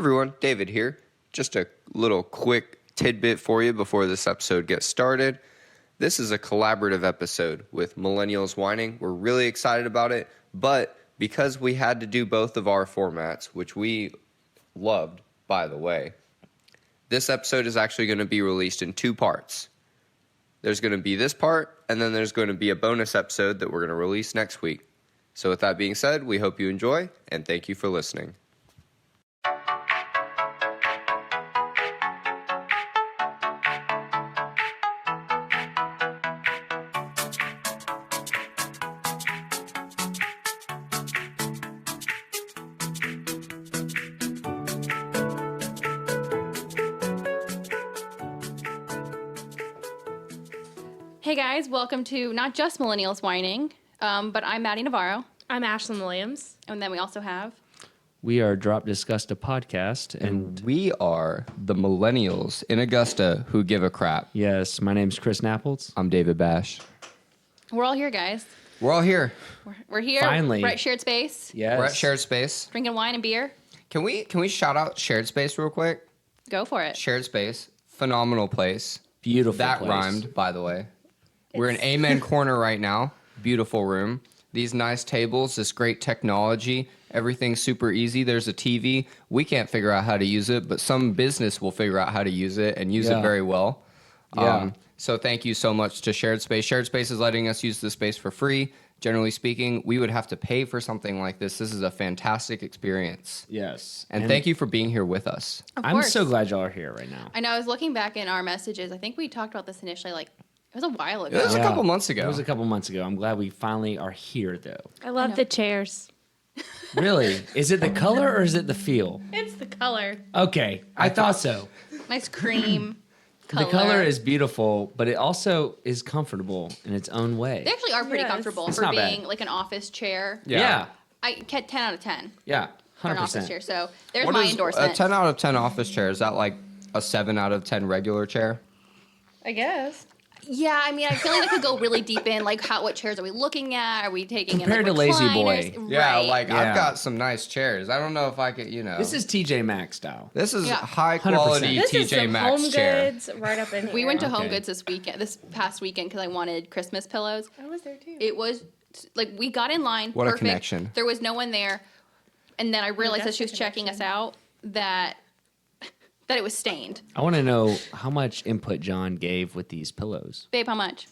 everyone, David here. Just a little quick tidbit for you before this episode gets started. This is a collaborative episode with Millennials Wining. We're really excited about it, but because we had to do both of our formats, which we loved, by the way, this episode is actually going to be released in two parts. There's going to be this part, and then there's going to be a bonus episode that we're going to release next week. So with that being said, we hope you enjoy, and thank you for listening. Hey guys, welcome to not just Millennials Wining, but I'm Maddie Navarro. I'm Ashlyn Williams. And then we also have... We are Drop Disgust, a podcast. And we are the Millennials in Augusta who give a crap. Yes, my name's Chris Napples. I'm David Bash. We're all here, guys. We're all here. We're here. Finally. We're at Shared Space. Yes. We're at Shared Space. Drinking wine and beer. Can we shout out Shared Space real quick? Go for it. Shared Space. Phenomenal place. Beautiful That place. rhymed, by the way. We're in Amen Corner right now. Beautiful room. These nice tables, this great technology. Everything's super easy. There's a TV. We can't figure out how to use it, but some business will figure out how to use it and use it very well. Yeah. So thank you so much to Shared Space. Shared Space is letting us use the space for free. Generally speaking, we would have to pay for something like this. This is a fantastic experience. Yes. And thank you for being here with us. Of I'm course. so glad y'all are here right now. I know, I was looking back in our messages. I think we talked about this initially, it was a while ago. It was a couple months ago. It was a couple months ago. I'm glad we finally are here, though. I love the chairs. Really? Is it the color or is it the feel? It's the color. Okay, I thought so. Nice cream color. The color is beautiful, but it also is comfortable in its own way. They actually are pretty Yes. comfortable It's for not being bad. like an office chair. Yeah. I get 10 out of 10 Yeah. for an office 100%. chair. So there's What my is endorsement. a 10 out of 10 office chair? Is that like a 7 out of 10 regular chair? I guess. Yeah, I mean, I feel like I could go really deep in, what chairs are we looking at? Are we taking Compared in, to Lazy recliners? Boy. Yeah, Right. I've got some nice chairs. I don't know if I could, This is TJ Maxx style. This is Yeah. high quality 100%. This is TJ some Maxx home chair. goods right up in here. We went to Home Okay. Goods this past weekend, because I wanted Christmas pillows. I was there too. It was, we got in line. What a perfect. connection. There was no one there. And then I realized that's as she a was checking us connection. out that it was stained. I want to know how much input John gave with these pillows. Babe, how much?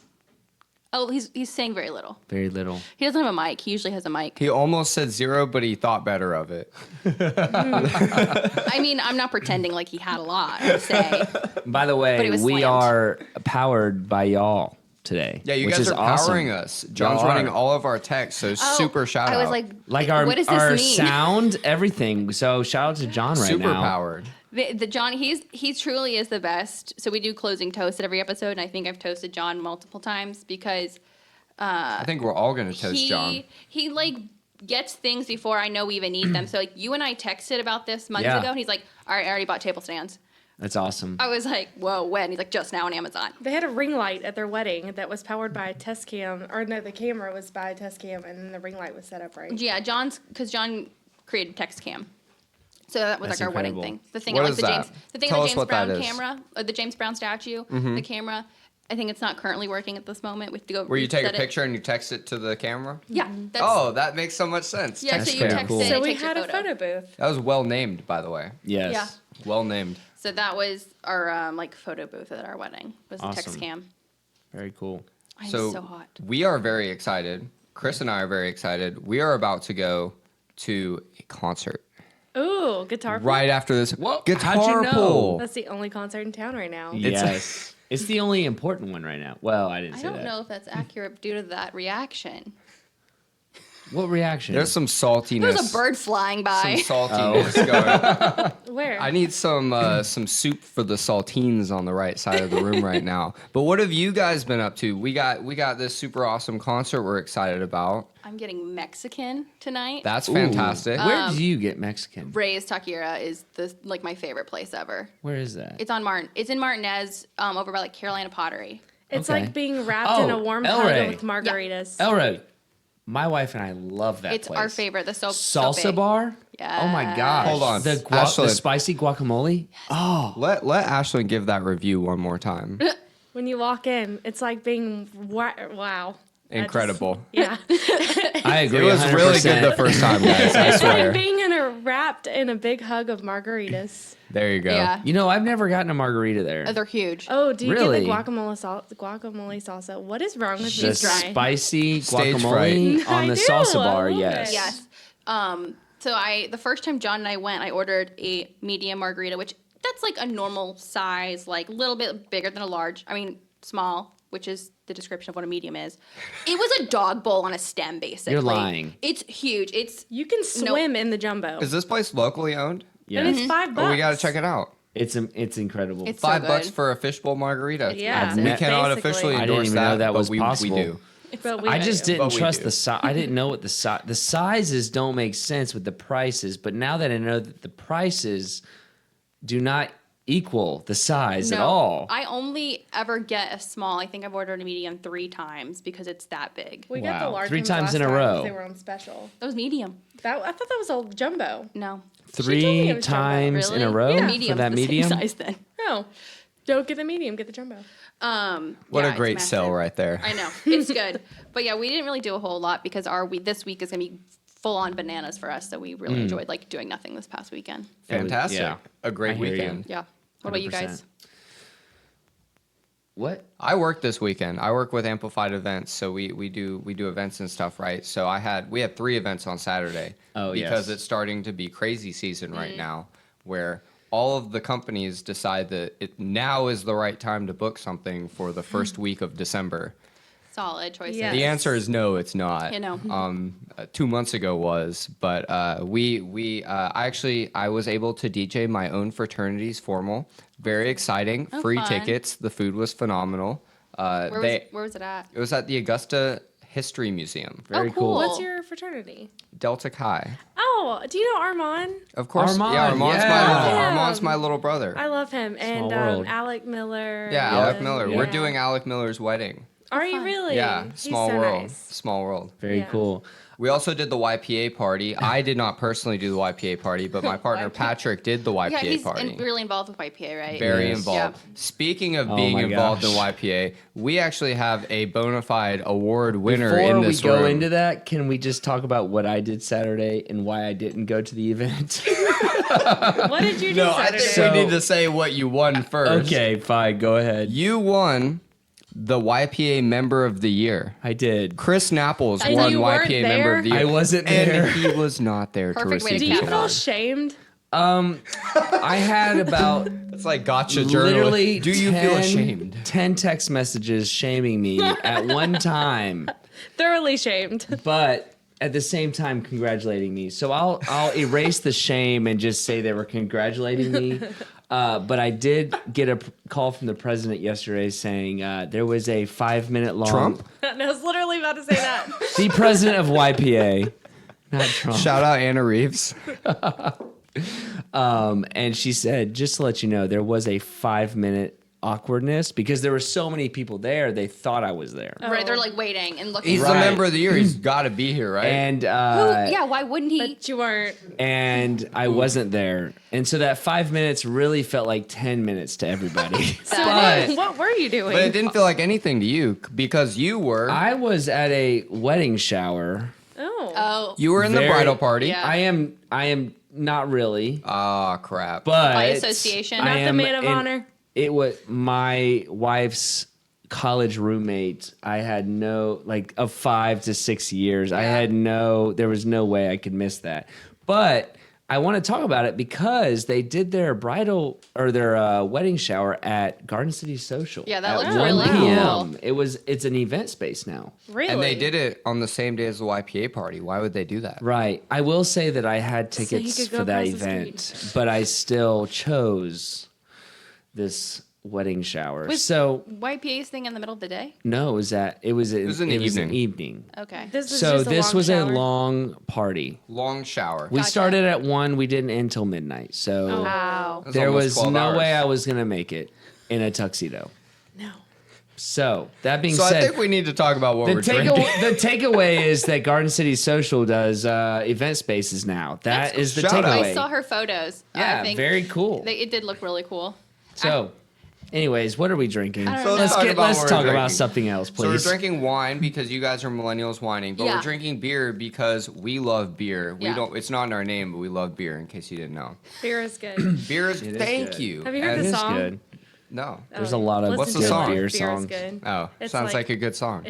Oh, he's saying very little. Very little. He doesn't have a mic. He usually has a mic. He almost said 0, but he thought better of it. I mean, I'm not pretending like he had a lot to say. By the But way, it was we slammed. are powered by y'all today. Yeah, you which guys is are powering awesome. us. John's Y'all running are. all of our texts, so Oh, super shout out. I was like Like what does this our mean? sound, everything. So shout out to John right super now. powered. The John, he truly is the best. So we do closing toast at every episode, and I think I've toasted John multiple times because I think we're all going to toast John. he gets things before I know we even need them. So you and I texted about this months Yeah. ago, and he's like, "All right, I already bought table stands." That's awesome. I was like, "Whoa, when?" He's like, "Just now on Amazon." They had a ring light at their wedding that was powered by a test cam. Or no, the camera was by a test cam, and then the ring light was set up right. Yeah, because John created text cam. So that was That's like our wedding incredible. thing. The thing What like is the that? James the thing Tell on us the James what that Brown is. camera, the James Brown statue, the camera. I think it's not currently working at this moment. We have to go. Where you take a reset it. picture and you text it to the camera? Yeah. That's, Oh, that makes so much sense. yeah. Text So you pretty cam. text cool. it. and So it we takes your had a photo booth. That was well named, by the way. Yes. Yeah. Well named. So that was our photo booth at our wedding. Was the text Awesome. cam. Very cool. I'm So, so hot. we are very excited. Chris and I are very excited. We are about to go to a concert Ooh, guitar. right after this. Whoa, Guitar how'd you know? pull. That's the only concert in town right now. Yes. It's the only important one right now. Well, I didn't I say don't that. know if that's accurate due to that reaction. What reaction? There's some saltiness. There's a bird flying by. Some saltiness going. Where? I need some soup for the saltines on the right side of the room right now. But what have you guys been up to? We got this super awesome concert we're excited about. I'm getting Mexican tonight. That's Ooh. fantastic. Where do you get Mexican? Ray's Taqueria is my favorite place ever. Where is that? It's on Martin. It's in Martinez, over by Carolina Pottery. It's Okay. like being wrapped in a warm El hug Rey. with margaritas. Elroy. My wife and I love that It's place. our favorite. The Salsa bar? Yeah. Oh my gosh. Hold on. The Ashlyn. spicy guacamole? Oh. Let Ashlyn give that review one more time. When you walk in, it's like being wow. Incredible. Yeah. I agree. It was 100%. really good the first time, guys. I It's swear. like being wrapped in a big hug of margaritas. There you go. Yeah. You know, I've never gotten a margarita there. Oh, they're huge. Oh, do you Really? get the guacamole salsa? What is wrong with The me? Dry. spicy Stage guacamole fright. on the I do, salsa I bar, love yes. it. Yes. So the first time John and I went, I ordered a medium margarita, which that's like a normal size, like a little bit bigger than a large. I mean, small, which is the description of what a medium is. It was a dog bowl on a stem, basically. You're lying. It's huge. It's You can swim in the jumbo. Is this place locally owned? Yes. And it's $5. Oh, we got to check it out. It's incredible. It's so $5 good. for a fishbowl margarita. Yeah, We cannot basically. officially I endorse didn't even that, know that but was we possible. do. But we I just do. didn't But we trust do. the size. I didn't know what the sizes don't make sense with the prices. But now that I know that the prices do not equal the size at all. I only ever get a small. I think I've ordered a medium 3 times because it's that big. We got the Wow. large 3 ones times last in a time 'cause row. They were on special. That was medium. I thought that was a jumbo. No. She told me it 3 was jumbo. times in a Really? row Yeah. for Medium's that the same medium. size then. No, don't get the medium. Get the jumbo. What Yeah, a it's great massive. sell right there. I know. It's good. But yeah, we didn't really do a whole lot because this week is going to be full on bananas for us. So we really enjoyed like doing nothing this past weekend. Fantastic. Yeah. A great I hear you. weekend. Yeah. What about you guys? 100%. What? I work this weekend. I work with Amplified Events, so we do events and stuff, right? So we had 3 events on Saturday. Oh, because yes. it's starting to be crazy season right now, where all of the companies decide that now is the right time to book something for the first week of December. Solid choices. Yeah. The answer is no, it's not. You know. 2 months ago was, but I was able to DJ my own fraternity's formal. Very exciting. Oh, Free fun. tickets. The food was phenomenal. Where was it at? It was at the Augusta History Museum. Very cool. cool. What's your fraternity? Delta Chi. Oh, do you know Armand? Of course. Armand, yeah, yeah. Armand's my little brother. I love him. And world. Alec Miller. Yeah, and- Alec Miller. We're yeah. doing Alec Miller's wedding. Are you really? Yeah, He's small so world. nice. Small world. Very Yeah. cool. We also did the YPA party. I did not personally do the YPA party, but my partner Patrick did the YPA Yeah, he's party. really involved with YPA, right? Very Yes. involved. Yeah. Speaking of Oh being my involved in gosh. YPA, we actually have a bona fide award winner Before in we this go room. into that, can we just talk about what I did Saturday and why I didn't go to the event? What did you do No, I Saturday? think So- we need to say what you won first. Okay, fine. Go ahead. You won the YPA Member of the Year. I did. Chris Napples And won you weren't YPA Member of the Year. I wasn't there. And he was not there to Perfect way to receive do the you cap it feel on. shamed? I had about It's like gotcha journal. literally Do you feel ashamed? 10 text messages shaming me at one time, Thoroughly shamed. but at the same time congratulating me. So I'll erase the shame and just say they were congratulating me. But I did get a call from the president yesterday saying there was a 5-minute long. Trump? I was literally about to say that. The president of YPA, not Trump. Shout out Anna Reeves. And she said, just to let you know, there was a 5-minute awkwardness because there were so many people there. They thought I was there. Right, they're like waiting and looking. He's Right. the Member of the Year. He's got to be here, right? And Yeah, why wouldn't he? But you weren't. and I wasn't there. And so that 5 minutes really felt like 10 minutes to everybody. So But what were you doing? But it didn't feel like anything to you because you were I was at a wedding shower. Oh. Oh, you were in the Very- bridal party. Yeah. I am not really, Ah, crap. but By association? I Not the am man of in- honor. It was my wife's college roommate. I had no, like, of 5 to 6 years. I had there was no way I could miss that. But I want to talk about it because they did their bridal or their wedding shower at Garden City Social. Yeah, that at looks 1 really p.m. cool. It's an event space now. Really? And they did it on the same day as the YPA party. Why would they do that? Right. I will say that I had he tickets could go for that across the event, but I still chose this wedding shower. Was So YPA's thing in the middle of the day? no, it was in the an evening. evening. Okay. This is So just this long was shower. a long party. Long shower. We Gotcha. started at 1, we didn't end till midnight. So Oh. Wow. That's there almost was 12 no hours. way I was going to make it in a tuxedo. No. So that being So I said, think we need to talk about what the we're drinking. takeaway is that Garden City Social does event spaces now. That is the Shout out. takeaway. I saw her photos. Yeah, I think very cool. it did look really cool. So, anyways, what are we drinking? I don't So know. let's talk about let's what talk we're about drinking. something else, So we're please. drinking wine because you guys are Millennials Wining, but Yeah. we're drinking beer because we love beer. We Yeah. don't. It's not in our name, but we love beer. In case you didn't know, Beer is good. beer is. It is Thank good. you. Have you heard And- the It is song? good. No. There's a lot of Listen What's the to it. song? Beer songs. is good. Oh, It's sounds like a good song.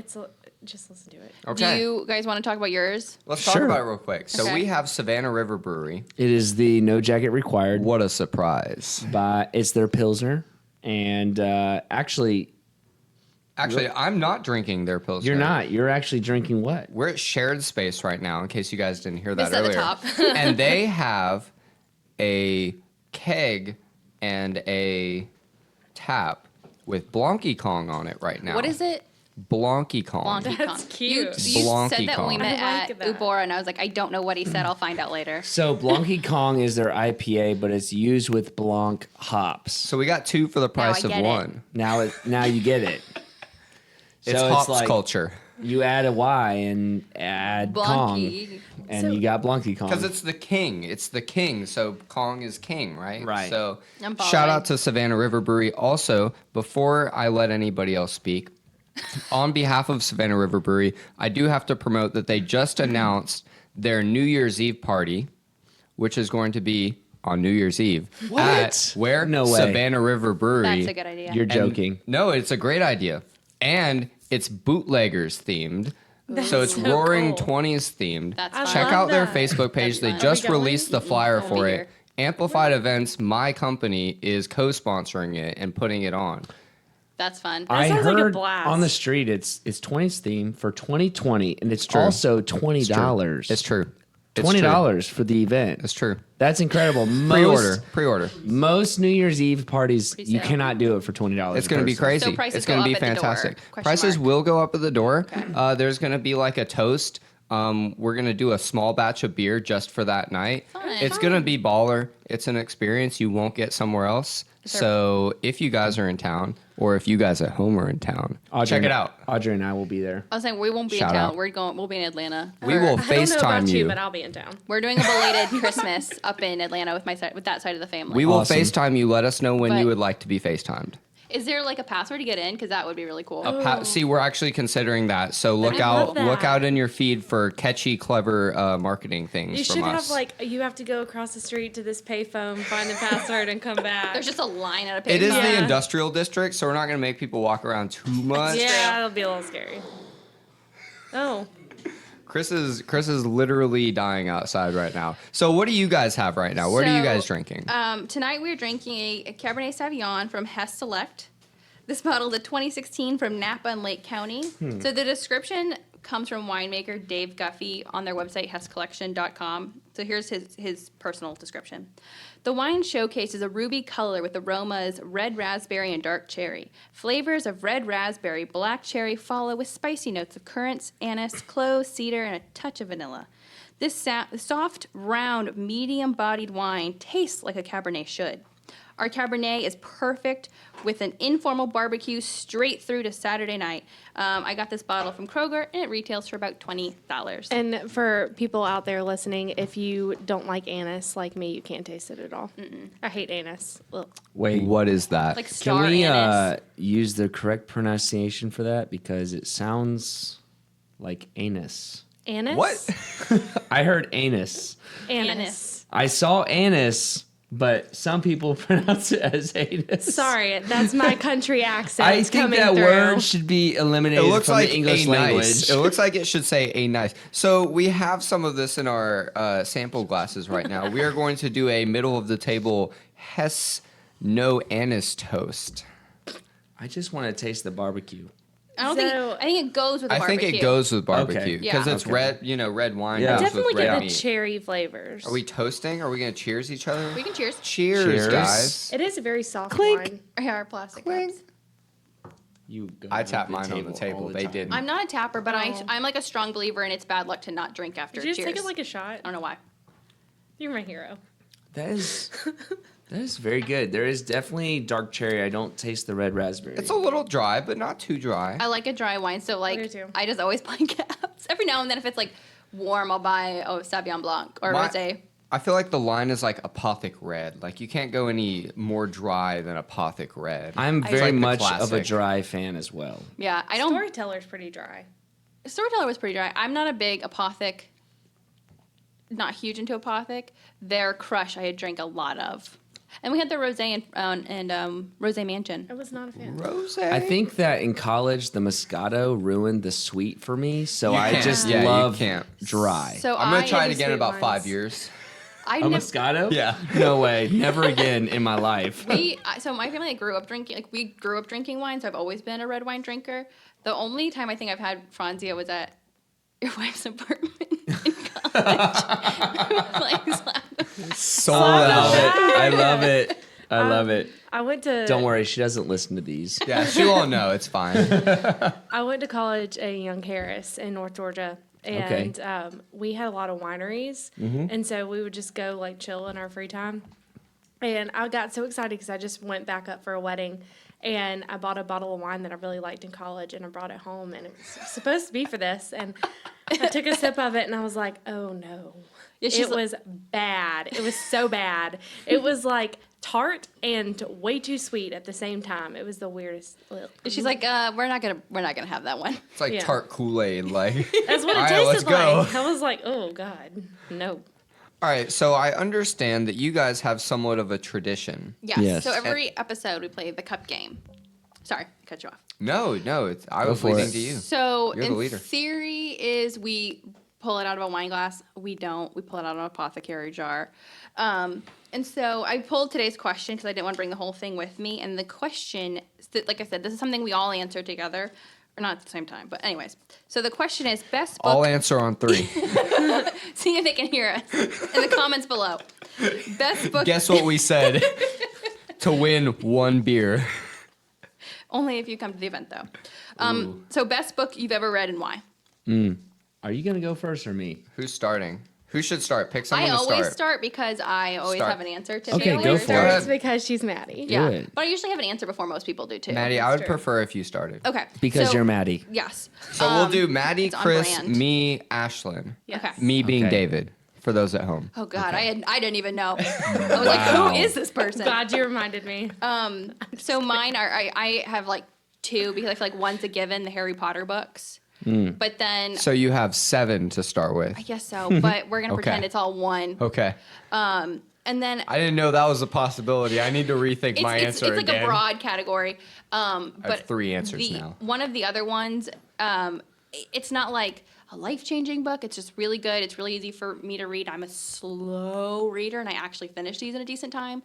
Just listen to it. Okay. Do you guys want to talk about yours? Let's talk Sure. about it real quick. So Okay. we have Savannah River Brewery. It is the No Jacket Required. What a surprise. It's their Pilsner. And actually, Actually, I'm not drinking their Pilsner. you're not. You're actually drinking what? We're at shared space right now, in case you guys didn't hear that It's at the earlier. top. And they have a keg and a tap with Blanky Kong on it right now. What is it? Blanky Kong. Blanky That's Kong. cute. You Blanky said that when we Kong. met I like at that. Ubora, and I was like, I don't know what he said. I'll find out later. So Blanky Kong is their IPA, but it's used with Blanc hops. So we got two for the price I of get it. one. Now you get it. It's So hops like culture. you add a Y and add Kong, Blanky. and you got Blanky Kong. Because it's the king. It's the king. So Kong is king, right? Right. So I'm following. shout out to Savannah River Brewery. Also, before I let anybody else speak, on behalf of Savannah River Brewery, I do have to promote that they just announced their New Year's Eve party, which is going to be on New Year's Eve. What? At where? No way. Savannah River Brewery. That's a good idea. You're And- joking. No, it's a great idea. And it's bootleggers themed. So it's so Roaring cool. 20s themed. That's I fun. Check love out their that. Facebook page. That's They fun. just Are we going? released the flyer I'll for be it. here. Amplified Events, my company, is co-sponsoring it and putting it on. That's fun. I sounds like a heard blast. on the street it's 20's theme for 2020, and it's true. also $20. It's true. It's $20 for the event. It's true. That's incredible. Pre-order. Most New Year's Eve parties, you Pre-sale. cannot do it for $20. It's going to be crazy. So prices it's going go to be up at the door? fantastic. Question Prices mark. will go up at the door. There's going to be like a toast. We're going to do a small batch of beer just for that night. Fun. It's going to be baller. It's an experience you won't get somewhere else. So if you guys are in town, or if you guys at home are in town, check it out. Audrey and I will be there. I was saying we won't be Shout in town. out. We'll be in Atlanta. We will I don't know FaceTime about you, you. but I'll be in town. We're doing a belated Christmas up in Atlanta with that side of the family. We will Awesome. FaceTime you. Let us know when But- you would like to be FaceTimed. Is there like a password to get in? Because that would be really cool. See, we're actually considering that. So look I out, love look that. out in your feed for catchy, clever marketing things You from should us. have you have to go across the street to this payphone, find the password, and come back. There's just a line at a It is payphone. the Yeah. industrial district, so we're not going to make people walk around too much. yeah, that'll be a little scary. Oh, Chris is literally dying outside right now. So what do you guys have right now? What are you So, guys drinking? Tonight we're drinking a Cabernet Sauvignon from Hess Select. This bottle is a 2016 from Napa and Lake County. So the description comes from winemaker Dave Guffey on their website, hesscollection.com. So here's his personal description. The wine showcases a ruby color with aromas red raspberry and dark cherry. Flavors of red raspberry, black cherry follow with spicy notes of currants, anise, cloves, cedar, and a touch of vanilla. This soft, round, medium-bodied wine tastes like a Cabernet should. Our Cabernet is perfect with an informal barbecue straight through to Saturday night. I got this bottle from Kroger, and it retails for about $20. and for people out there listening, if you don't like anise like me, you can't taste it at all. I hate anise. Ugh. Wait, What is that? Like can star we anise. use the correct pronunciation for that? Because it sounds like anus. Anise? What? I heard anus. Anise. I saw anus, but some people pronounce it as anus. Sorry, that's my country accent. I think coming that through. word should be It eliminated looks from like the English a language. nice. It looks like it should say a nice. So we have some of this in our sample glasses right now. We are going to do a middle of the table Hess no anise toast. I just want to taste the barbecue. I So- think it goes with the I barbecue. think it goes with barbecue Okay. because Yeah. it's Okay. red. Red wine. Yeah. goes Definitely with red get the meat. cherry flavors. Are we toasting? Are we going to cheers each other? We can cheers. Cheers, Cheers. guys. It is a very soft Clink. wine. Here are plastic Clink. cups. You go I to tapped mine on the all table. the They time. didn't. I'm not a tapper, but Oh. I'm like a strong believer in it's bad luck to not drink after Did you just cheers. take it like a shot? I don't know why. You're my hero. That is That is very good. There is definitely dark cherry. I don't taste the red raspberry. It's a little dry, but not too dry. I like a dry wine, so like Me too. I just always buy caps. Every now and then, if it's like warm, I'll buy Sauvignon Blanc or rosé. I feel like the line is like Apothic Red. Like you can't go any more dry than Apothic Red. I'm It's very like the much of a classic. dry fan as well. Yeah, I don't. Storyteller's pretty dry. Storyteller was pretty dry. I'm not a big Apothic. Not huge into Apothic. Their Crush I had drank a lot of, and we had the rosé and Rosé Mansion. I was not a fan. Rosé. I think that in college, the Moscato ruined the sweet for me, so I can't. just Yeah, you love can't. dry. So I'm gonna try it the again in sweet about 5 ones. years. I A never. Moscato? Yeah. No way. Never again in my life. So my family grew up drinking. Like we grew up drinking wine, so I've always been a red wine drinker. The only time I think I've had Franzia was at your wife's apartment in college. Sold I out. love it. I love it. I love it. I went to Don't worry, she doesn't listen to these. Yeah, she won't know. It's fine. I went to college at Young Harris in North Georgia, and we had a lot of wineries, and so we would just go like chill in our free time. And I got so excited because I just went back up for a wedding, and I bought a bottle of wine that I really liked in college, and I brought it home, and it was supposed to be for this, and I took a sip of it, and I was like, oh no. Yeah, she's It was bad. It was so bad. It was like tart and way too sweet at the same time. It was the weirdest. She's like, we're not gonna have that one. It's like Yeah. tart Kool-Aid. Like, That's what it all right, tasted let's go. like. I was like, oh god, no. All right, so I understand that you guys have somewhat of a tradition. Yes. Yes. So every episode we play the cup game. Sorry, cut you off. No, I was for leading it. to you. So You're the in leader. theory is we pull it out of a wine glass. We don't. We pull it out of an apothecary jar. And so I pulled today's question because I didn't want to bring the whole thing with me. And the question, like I said, this is something we all answer together. Or not at the same time, but anyways. So the question is best book. I'll answer on 3. See if they can hear us in the comments below. Best book. Guess what we said? To win 1 beer. Only if you come to the event, though. So best book you've ever read and why? Are you going to go first or me? Who's starting? Who should start? Pick someone I to always start. start because I always Start. have an answer to Okay, share. go for it. It's because she's Maddie. Yeah, it. but I usually have an answer before most people do too. Maddie, I would true. prefer if you started. Okay. Because so- you're Maddie. Yes. So we'll do Maddie, it's on Chris, brand. me, Ashlyn. Yes. Okay. Me being Okay. David, for those at home. Oh God, I didn't even know. I was like, who is this person? Glad you reminded me. So mine are I have like 2 because I feel like one's a given, the Harry Potter books. But then So you have 7 to start with. I guess so, but we're gonna Okay. pretend it's all one. Okay. And then I didn't know that was a possibility. I need to rethink my it's answer like again. a broad category. I But have 3 answers now. One of the other ones, it's not like a life-changing book. It's just really good. It's really easy for me to read. I'm a slow reader, and I actually finish these in a decent time.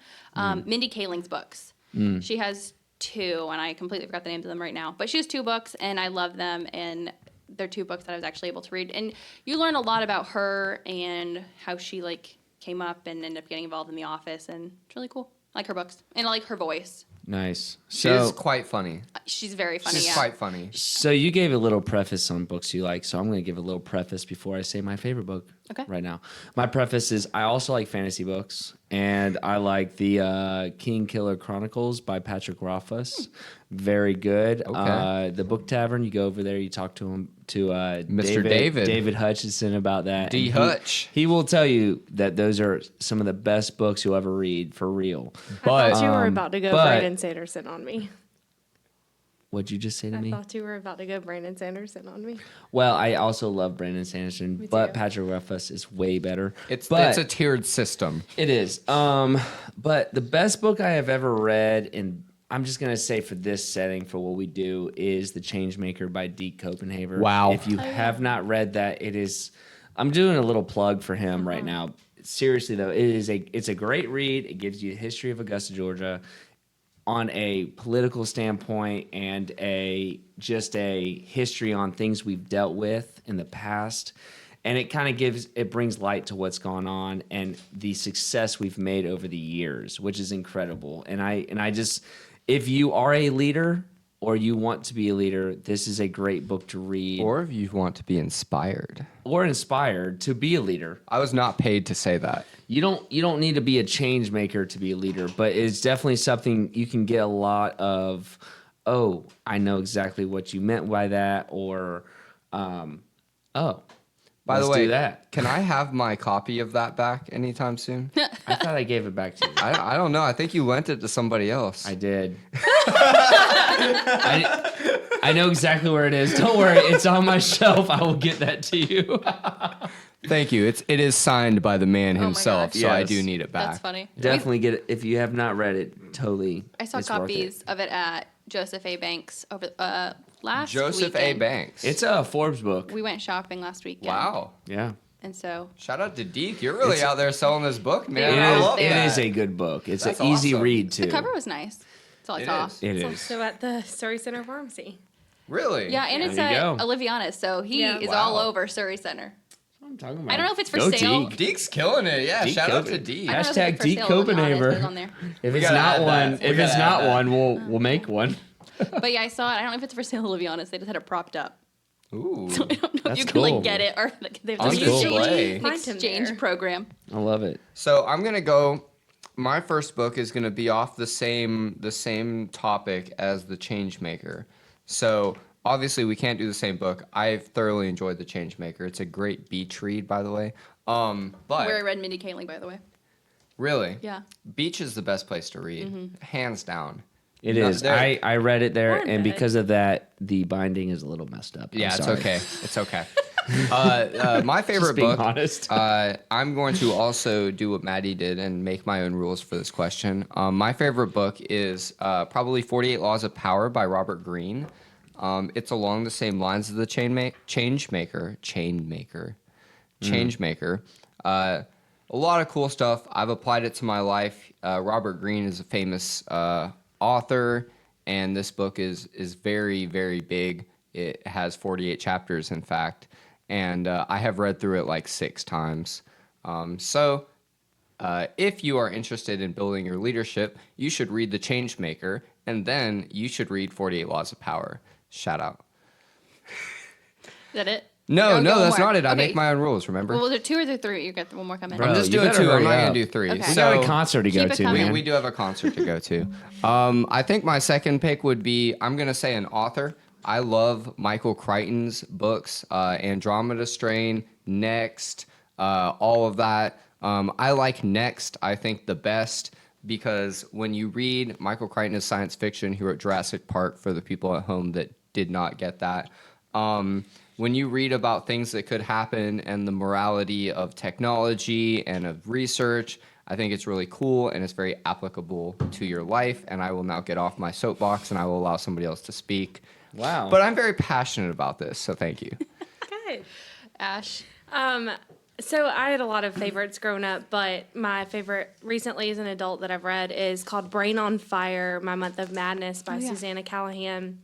Mindy Kaling's books. She has 2, and I completely forgot the names of them right now. But she has 2 books, and I love them, and they're 2 books that I was actually able to read. And you learn a lot about her and how she like came up and ended up getting involved in The Office, and it's really cool. I like her books, and I like her voice. Nice. She is So, quite funny. She's very funny. She's yeah. quite funny. so you gave a little preface on books you like, so I'm going to give a little preface before I say my favorite book Okay. right now. My preface is I also like fantasy books, and I like the King Killer Chronicles by Patrick Rothfuss. Very good. Okay. The Book Tavern, you go over there, you talk to him, to Mr. David Hutchinson about that. D. and Hutch. He will tell you that those are some of the best books you'll ever read, for real. I thought you were um, about to go but- Brandon Sanderson on me. What'd you just say to I me? thought you were about to go Brandon Sanderson on me. Well, I also love Brandon Sanderson, Me but too. Patrick Rothfuss is way better. It's but a tiered system. it is. But the best book I have ever read, and I'm just gonna say for this setting, for what we do, is The Changemaker by D. Copenhaver. Wow. If you have not read that, it is. I'm doing a little plug for him right now. Seriously though, it's a great read. It gives you the history of Augusta, Georgia, on a political standpoint and just a history on things we've dealt with in the past. And it brings light to what's gone on and the success we've made over the years, which is incredible. And I just, if you are a leader or you want to be a leader, this is a great book to read. Or if you want to be inspired. Or inspired to be a leader. I was not paid to say that. You don't need to be a change maker to be a leader, but it's definitely something you can get a lot of, oh, I know exactly what you meant by that, or By let's the way, do that. Can I have my copy of that back anytime soon? I thought I gave it back to you. I don't know. I think you lent it to somebody else. I did. I know exactly where it is. Don't worry. It's on my shelf. I will get that to you. Thank you. It is signed by the man himself, gosh. so I Yes. do need it back. That's funny. Definitely get it. If you have not read it, totally. I saw it's worth copies it. of it at Joseph A. Banks over last Joseph weekend. A. Banks. It's a Forbes book. We went shopping last weekend. Wow. Yeah. And so Shout out to Deke. You're really out there selling this book, man. It I is- love It that. is a good book. It's That's an easy awesome. read, too. the cover was nice. That's all I It saw. is. It It's is. also at the Surrey Center Pharmacy. Really? Yeah, and it's There you at go. Oliviana's, so he Yeah. is Wow. all over Surrey Center. I'm talking about. I don't know if it's for Go sale. Deke. Deke's killing it. Yeah, Deke shout out to Copen. Deke. I don't know if Hashtag it's for Deke sale, Oliviana's, Copenhagen. but it's on there. If We it's gotta not add one, that. We if it's gotta add not that. one, we'll make one. But yeah, I saw it. I don't know if it's for sale, Oliviana's. They just had it propped up. Ooh. I don't know if That's you can cool. like get it or like, they have On this display. exchange, Find him exchange there. program. I love it. So I'm gonna go. My first book is gonna be off the same topic as The Changemaker. So obviously we can't do the same book. I've thoroughly enjoyed The Changemaker. It's a great beach read, by the way. But Where I read Mindy Kaling, by the way. really, Yeah. beach is the best place to read, hands down. It No, is. there- I read it there, Mine and did. because of that, the binding is a little messed up. I'm Yeah, it's sorry. okay. It's okay. My favorite Just being book. honest. I'm going to also do what Maddie did and make my own rules for this question. My favorite book is probably 48 Laws of Power by Robert Greene. It's along the same lines as the Changemaker. A lot of cool stuff. I've applied it to my life. Robert Greene is a famous author, and this book is very, very big. It has 48 chapters, in fact, and I have read through it like 6 times. So if you are interested in building your leadership, you should read The Changemaker, and then you should read 48 Laws of Power. Shout out. Is that it? No, Go no, one that's more. not it. I Okay. make my own rules, remember? Well, was it 2 or 3? You got one more coming. Bro, I'm just you doing better 2. I'm hurry not up. going to do 3. Okay. We So, got a concert to go Keep it to, coming. man. we do have a concert to go to. I think my second pick would be, I'm going to say an author. I love Michael Crichton's books, Andromeda Strain, Next, all of that. I like Next, I think, the best because when you read Michael Crichton is science fiction, he wrote Jurassic Park for the people at home that did not get that. When you read about things that could happen and the morality of technology and of research, I think it's really cool and it's very applicable to your life. And I will now get off my soapbox and I will allow somebody else to speak. Wow. But I'm very passionate about this, so thank you. Good. Ash. So I had a lot of favorites growing up, but my favorite recently as an adult that I've read is called Brain on Fire, My Month of Madness by yeah. Susanna Callahan,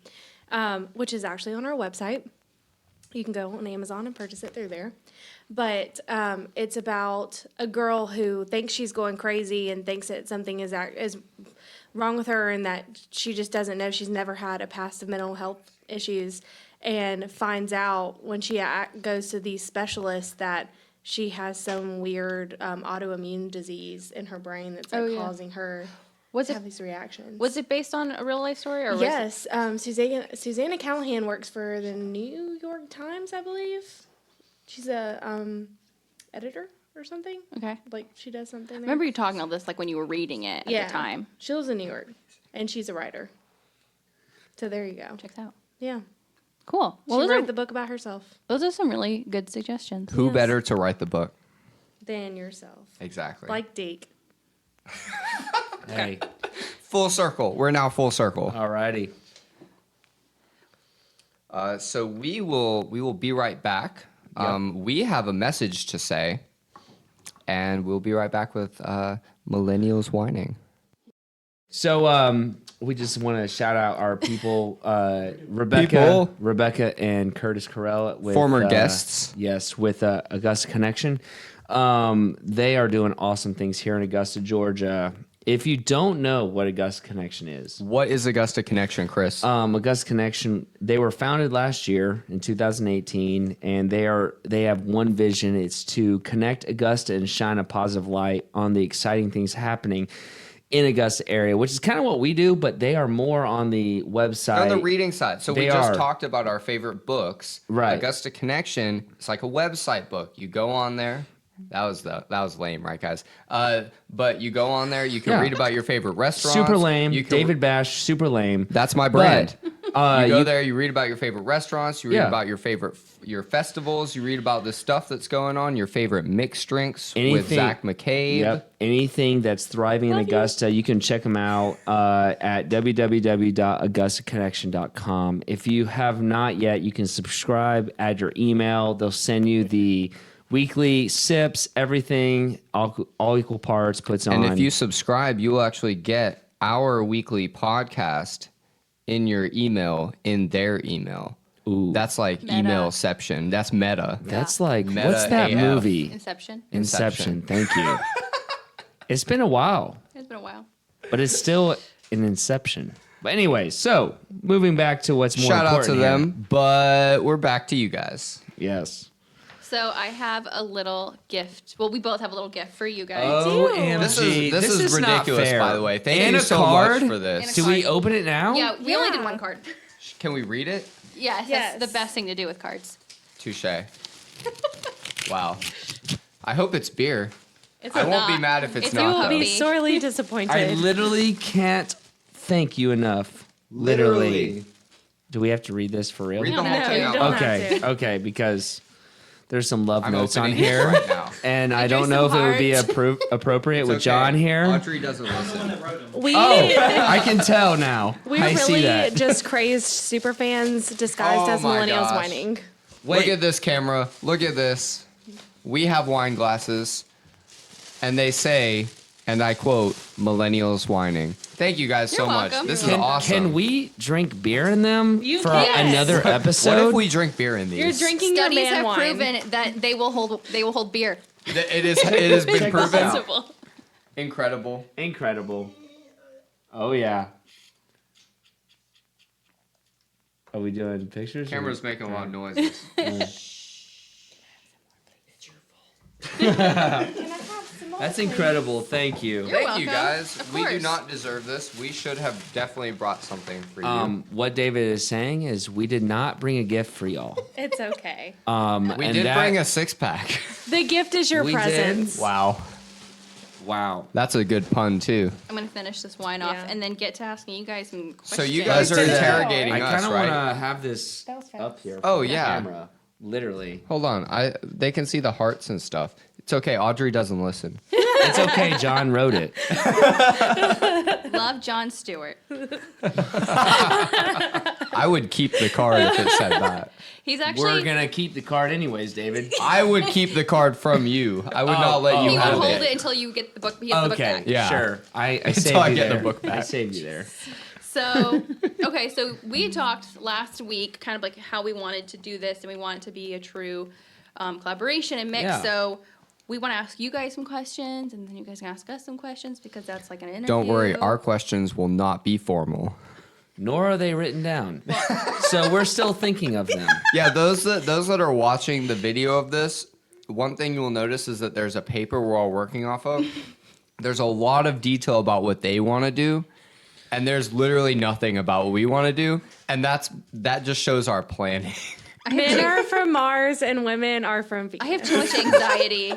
which is actually on our website. You can go on Amazon and purchase it through there. But it's about a girl who thinks she's going crazy and thinks that something is wrong with her and that she just doesn't know. She's never had a past of mental health issues and finds out when she goes to these specialists that she has some weird autoimmune disease in her brain that's like, Oh, yeah. causing her Was to it have these reactions. was it based on a real life story or was Yes, Susanna Callahan works for the New York Times, I believe. She's a editor or something. it okay? Like she does something there. Remember you talking about this like when you were reading it at the time. She lives in New York, and she's a writer. So there you go. Checks out. Yeah, Cool. Well, she those wrote are, the book about herself. those are some really good suggestions. Who Yes. better to write the book? Than yourself, Exactly. like Deke. Hey, full circle. We're now full circle. alrighty. So we will be right back. We have a message to say, and we'll be right back with Millennials Wining. So we just want to shout out our people, Rebecca and Curtis Carell, with, Former guests. Yes, with Augusta Connection. They are doing awesome things here in Augusta, Georgia. If you don't know what Augusta Connection is, What is Augusta Connection, Chris? Augusta Connection, they were founded last year in 2018, and they have one vision. It's to connect Augusta and shine a positive light on the exciting things happening in Augusta area, which is kind of what we do, but they are more on the website. On the reading side. So we They just are. talked about our favorite books. Right. Augusta Connection, it's like a website book. You go on there. That was lame, right, guys? But you go on there, you can Yeah. read about your favorite restaurants. Super lame. You can, David Bash, super lame. That's my brand. But, You go there, you read about your favorite restaurants, you read Yeah. about your festivals, you read about the stuff that's going on, your favorite mixed drinks with Anything- Zach McCabe. Yep. Anything that's thriving in Augusta, you can check them out at www.augustaconnection.com. If you have not yet, you can subscribe, add your email. They'll send you the weekly sips, everything, all equal parts, puts on. And if you subscribe, you will actually get our weekly podcast in your email, in their email. Ooh. That's like Meta. emailception. That's meta. That's like, Meta what's that AF. movie? Inception. Inception. Thank you. It's been a while, It's been a while. but it's still an inception. But anyway, so moving back to what's more Shout out important to here. them, but we're back to you guys. Yes. So I have a little gift. Well, we both have a little gift for you guys. OMG. This is not ridiculous, fair. by the way. Thank And you a so card? much for this. Do we open it now? Yeah, we only did Yeah. one card. Can we read it? Yes, Yes. that's the best thing to do with cards. Touche. Wow. I hope it's beer. It's I won't be not. mad if it's It's not, You a will though. be puppy. sorely disappointed. I literally can't thank you enough. Literally. Do we have to read this for real? Read the No, whole no, thing you out. don't loud. have to. Okay, because there's some love I'm notes on opening it here, right now. and I drew don't know if some it would be hearts. appropriate It's with okay. John here. Audrey doesn't listen. we I can tell now. we I see really that. just crazed super fans disguised Oh as my Millennials gosh. Wining. Look at this camera. Look at this. We have wine glasses, and they say, and I quote, Millennials Wining. Thank you guys so You're much. welcome. This You're is welcome. awesome. Can we drink beer in them You for can. another What episode? if we drink beer in these? You're drinking Studies your man have wine. proven that they will hold beer. It has been proven. Possible. Incredible. Incredible. Oh yeah. Are we doing pictures? or- Camera's making a lot of noises. That's incredible. Thank you. You're Thank you welcome. guys. Of We do course. not deserve this. We should have definitely brought something for you. What David is saying is we did not bring a gift for y'all. It's okay. We and did that- bring a 6-pack. The gift is your We did? presence. Wow. Wow. That's a good pun, too. I'm gonna finish this wine off Yeah. and then get to asking you guys some questions. So you guys are Good to know. interrogating I us, kind of right? want to have this That was fast. up here. Oh, for the yeah. camera. Literally. Hold on. They can see the hearts and stuff. It's okay. Audrey doesn't listen. It's okay. John wrote it. Love John Stewart. I would keep the card if it said that. He's We're actually gonna keep the card anyways, David. I would keep the card from you. I would not let you he would have hold it it. until you get the book. He gets the book Okay. back. Yeah. Sure. I Until saved I you get the there. book I back. saved you there. So, okay, so we talked last week kind of like how we wanted to do this and we want it to be a true collaboration and mix. Yeah. So we want to ask you guys some questions and then you guys can ask us some questions because that's like an interview. Don't worry. Our questions will not be formal. Nor are they written down. So we're still thinking of them. Yeah, those that are watching the video of this, one thing you will notice is that there's a paper we're all working off of. There's a lot of detail about what they want to do, and there's literally nothing about what we want to do, and that just shows our planning. Men are from Mars and women are from Venus. I have too much anxiety.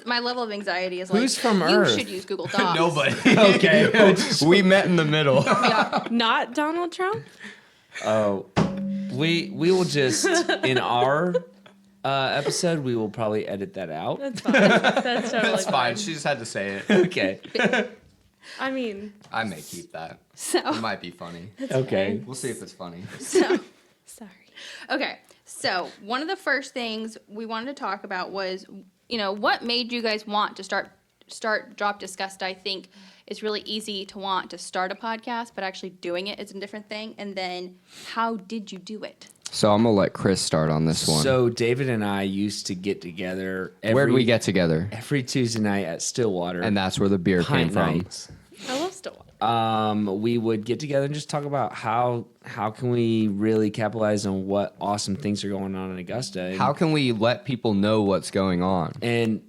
My level of anxiety is like, Who's from you Earth? should use Google Docs. Nobody. Okay. We met in the middle. Yeah. Not Donald Trump. Oh, we will just in our episode we will probably edit that out. That's fine. That's totally It's fine. She just had to say it. Okay. I mean, I may keep that. So, It might be funny. Okay. We'll see if it's funny. so sorry. okay. So one of the first things we wanted to talk about was, what made you guys want to start Drop Disgust? I think it's really easy to want to start a podcast, but actually doing it is a different thing. And then how did you do it? So I'm gonna let Chris start on this one. So David and I used to get together Where did we get together? every Tuesday night at Stillwater. And that's where the beer came Pint from. nights. Augusta? We would get together and just talk about how can we really capitalize on what awesome things are going on in Augusta. And, How can we let people know what's going on? and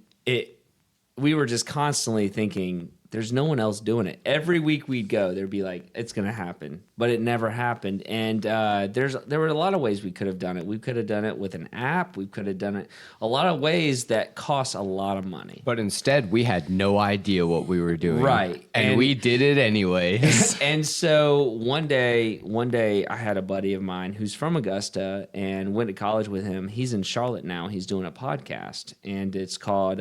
we were just constantly thinking, there's no one else doing it. Every week we'd go, there'd be like, it's going to happen, but it never happened. And there were a lot of ways we could have done it. We could have done it with an app. We could have done it a lot of ways that cost a lot of money. But instead, we had no idea what we were doing. Right. And we did it anyways. And so one day I had a buddy of mine who's from Augusta and went to college with him. He's in Charlotte now. He's doing a podcast, and it's called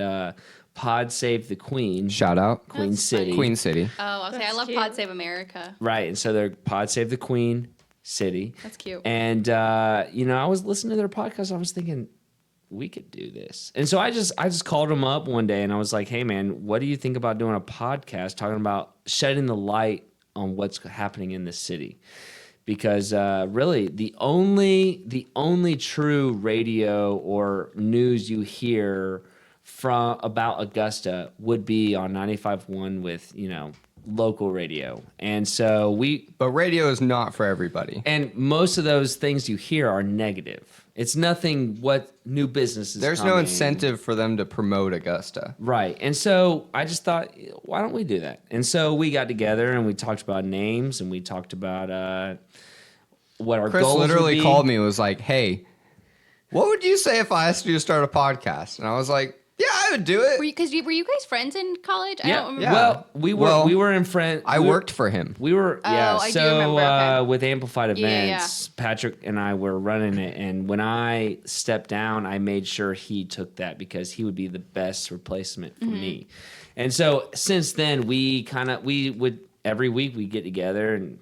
Pod Save the Queen. Shout out. Queen That's City. funny. Queen City. Oh, I was like, I That's love cute. Pod Save America. Right. And so they're Pod Save the Queen City. That's cute. And, I was listening to their podcast. I was thinking, we could do this. And so I just called him up one day and I was like, hey, man, what do you think about doing a podcast talking about shedding the light on what's happening in the city? Because really, the only true radio or news you hear from about Augusta would be on 95.1 with, local radio. And so But radio is not for everybody. and most of those things you hear are negative. It's nothing what new business is There's no coming. incentive for them to promote Augusta. Right. And so I just thought, why don't we do that? And so we got together and we talked about names and we talked about what our Chris goals literally would be. called me and was like, hey, what would you say if I asked you to start a podcast? And I was like, yeah, I would do it. Were you guys friends in college? I don't remember. Yeah. Well, we were in friend. I worked for him. We were I do so remember, okay. with Amplified Yeah, yeah, Events, Patrick and I were running it, and when I stepped down, I made sure he took that because he would be the best replacement for me. And so since then, we would every week we get together and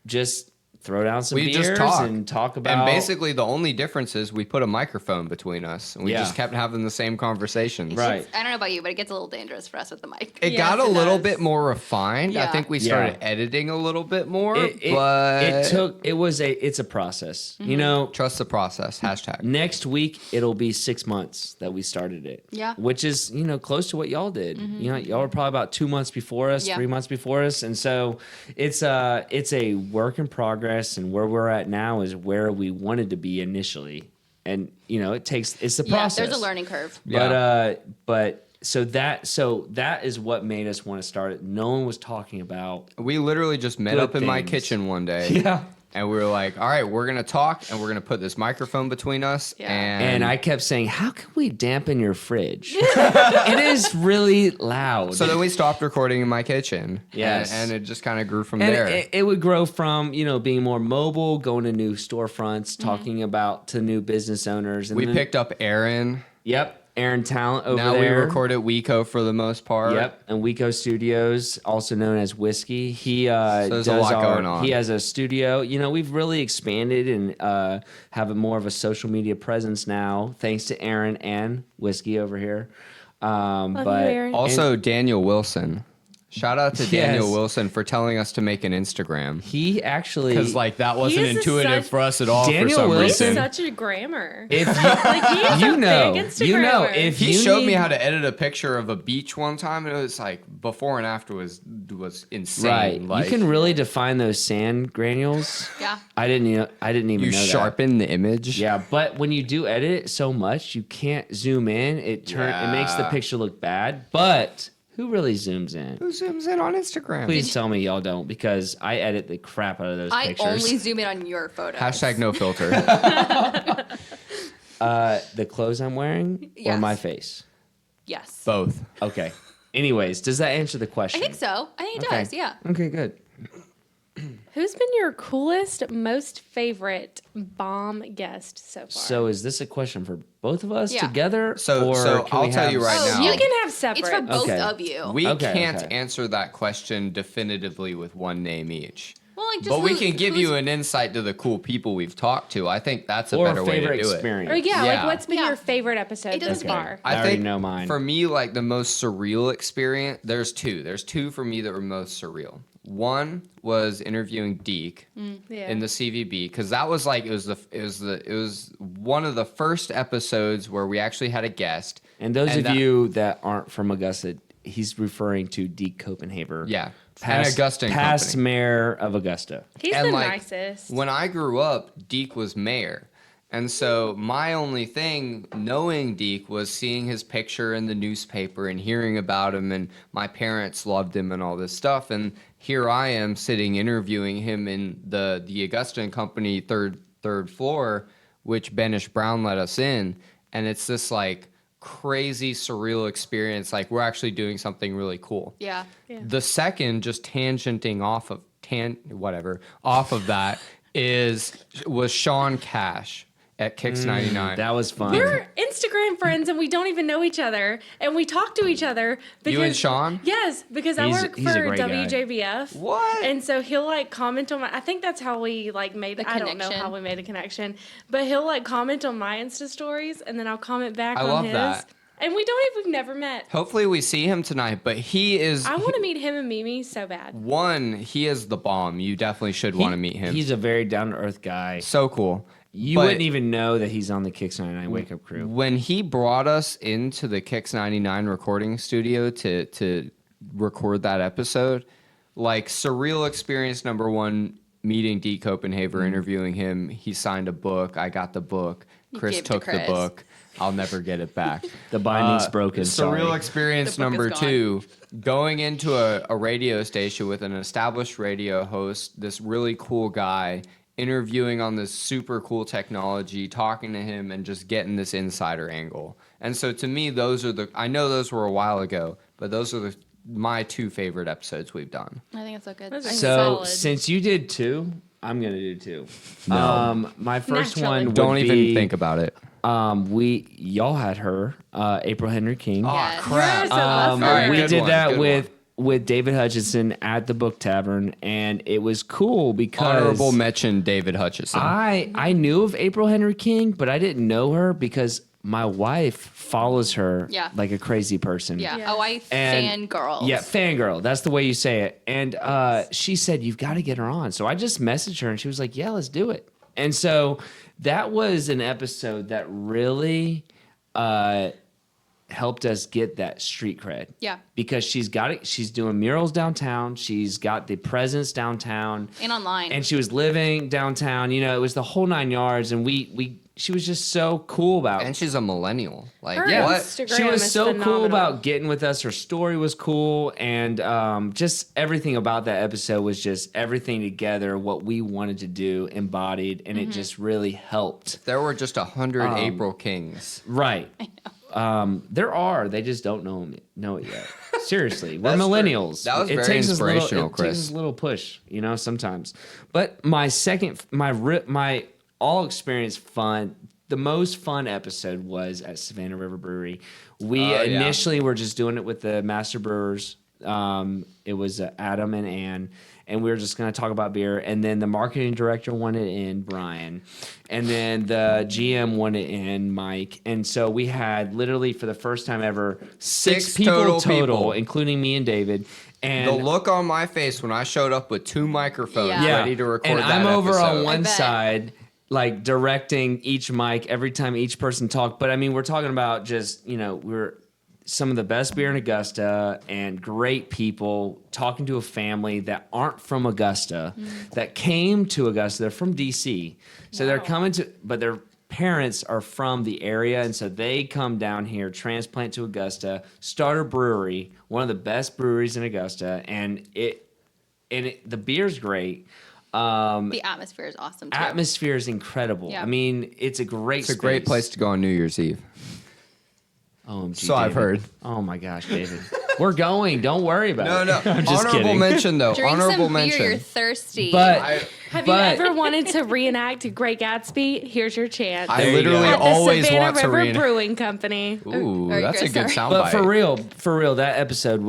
just throw down some We beers just talk and talk about. And basically, the only difference is we put a microphone between us, and we Yeah. just kept having the same conversations. Right. I don't know about you, but it gets a little dangerous for us with the mic. It Yes, got a it little does. bit more refined. I Yeah. think we started editing a little bit more, It but it's a process. trust the process. Hashtag. Next week it'll be 6 months that we started it. Yeah. Which is, close to what y'all did. Y'all were probably about 2 months before us, Yeah. 3 months before us. And so it's a work in progress, and where we're at now is where we wanted to be initially. And it's the Yeah, process. there's a learning curve. But so that is what made us want to start it. No one was talking about We literally just met Good up in my things. kitchen one day. Yeah. And we were like, all right, we're going to talk and we're going to put this microphone between us. Yeah. And I kept saying, how can we dampen your fridge? It is really loud. So then we stopped recording in my kitchen. Yes. And it just kind of grew from And there. it would grow from, being more mobile, going to new storefronts, talking about to new business owners. And we then- picked up Aaron. Yep, Aaron Talent over Now there. we record at WeCo for the most part. Yep, and WeCo Studios, also known as Whiskey. He there's a lot going on. He has a studio. We've really expanded and have more of a social media presence now, thanks to Aaron and Whiskey over here. Love you, But Aaron. Also, Daniel Wilson. Shout out to Daniel Yes. Wilson for telling us to make an Instagram. he actually Because that wasn't is intuitive such- for us at all Daniel for some Wilson- He's reason. such a grammar. if Like, he is a big Instagrammer. if He you showed need- me how to edit a picture of a beach one time, and it was like before and after was insane. Right. You can really define those sand granules. Yeah. I didn't even you know that. sharpen the image. Yeah, but when you do edit it so much, you can't zoom in. It makes the Yeah. picture look bad. But who really zooms in? Who zooms in on Instagram? Please tell me y'all don't, because I edit the crap out of those I pictures. only zoom in on your photos. Hashtag no filter. The clothes I'm wearing or Yes. my face? Yes. Both. Okay. Anyways, does that answer the I question? think so. I think it Okay. does. Yeah. Okay, good. Who's been your coolest, most favorite bomb guest so far? So is this a question for both of us Yeah. together? So or can I'll we tell have- you right Oh, now. you can have separate. It's for both Okay. of you. We Okay, can't okay. answer that question definitively with one name each. Well, like just But we who- can give who's- you an insight to the cool people we've talked to. I think that's a or better way to favorite do it. experience. or yeah, Yeah. like what's been Yeah. your favorite episode It thus doesn't far? I already know mine. For me, the most surreal experience, there's two. There's two for me that were most surreal. One was interviewing Deke Yeah. in the CVB, because that was it was one of the first episodes where we actually had a guest. And those And of that- you that aren't from Augusta, he's referring to Deke Copenhaver. Yeah. Past, And Augusta past Company. mayor of Augusta. He's And, the like, nicest. When I grew up, Deke was mayor. And so my only thing knowing Deke was seeing his picture in the newspaper and hearing about him, and my parents loved him and all this stuff. And here I am sitting interviewing him in the Augusta and Company third floor, which Benish Brown let us in. And it's this like crazy surreal experience. Like we're actually doing something really cool. Yeah. The second, just tangenting off of that was Sean Cash at Kicks 99. That was fun. We're Instagram friends and we don't even know each other, and we talk to each other. Because, You and Sean? Yes, because I work he's a for great guy. WJBF. What? And so he'll like comment on my. I think that's how we like made. The I don't know connection. how we made a connection, but he'll like comment on my Insta stories, and then I'll comment back I on love his. that. And we've never met. Hopefully we see him tonight, but he is I want to meet him and Mimi so bad. he is the bomb. You definitely should want to meet him. He's a very down to earth guy. so cool. You But wouldn't even know that he's on the Kicks 99 Wake Up Crew. when he brought us into the Kicks 99 recording studio to record that episode, like surreal experience number one, meeting Deke Copenhaver, interviewing him. He signed a book. I got the book. Chris gave it to took the Chris. book. I'll never get it back. The binding's broken. Surreal Sorry. experience The book number is 2, going into a radio station with an established radio host, this really cool guy, interviewing on this super cool technology, talking to him and just getting this insider angle. And so to me, I know those were a while ago, but those are my 2 favorite episodes we've done. I think it's so good. Those are So solid. since you did 2, I'm gonna do 2. My first Naturally. one would Don't be, even think about it. y'all had her, April Henry King. Yes. crap. Yes, I love her. All right, We good did one, that good with David Hutchinson at the Book Tavern, and it was cool because Honorable mention, David Hutchison. I knew of April Henry King, but I didn't know her because my wife follows her Yeah. like a crazy person. Yeah. Yeah. Oh, I And- fangirl. Yeah, fangirl. That's the way you say it. And she said, you've got to get her on. So I just messaged her and she was like, yeah, let's do it. And so that was an episode that really helped us get that street cred. Yeah. Because she's got it. She's doing murals downtown. She's got the presence downtown. And online. And she was living downtown. You know, it was the whole 9 yards. And she was just so cool about And she's a millennial. Like, Her what? Instagram she was is so phenomenal. cool about getting with us. Her story was cool, and just everything about that episode was just everything together. What we wanted to do embodied, and it just really helped. There were just 100 April Kings. Right. There are. They just don't know it yet. Seriously, we're That's true. millennials. That was it very takes us inspirational, It takes Chris. us a little push, sometimes. But my all experience fun. The most fun episode was at Savannah River Brewery. We Oh, yeah. initially were just doing it with the master brewers. It was Adam and Ann, and we were just going to talk about beer. And then the marketing director wanted in, Brian, and then the GM wanted in, Mike. And so we had literally for the first time ever six people total, including me and David. And The look on my face when I showed up with 2 microphones Yeah. ready to record and that I'm over episode. on one bet. side, like directing each mic every time each person talked. But I mean, we're talking about just, we're some of the best beer in Augusta and great people talking to a family that aren't from Augusta, that came to Augusta. They're from DC. So they're coming but their parents are from the area. And so they come down here, transplant to Augusta, start a brewery, one of the best breweries in Augusta. And the beer's great. The atmosphere is awesome too. Atmosphere is incredible. Yeah. I mean, it's a great It's a great space. place to go on New Year's Eve. OMG, So I've David. heard. Oh my gosh, David. We're going. Don't worry about No, it. no. I'm just Honorable kidding. mention, though. Drink Honorable some mention. beer. You're thirsty. But Have But- you ever wanted to reenact Great Gatsby? Here's your chance. I There you literally go. At the always Savannah want to River read. Brewing Company. Ooh, Or- that's a Chris, good sorry. soundbite. but for real, that episode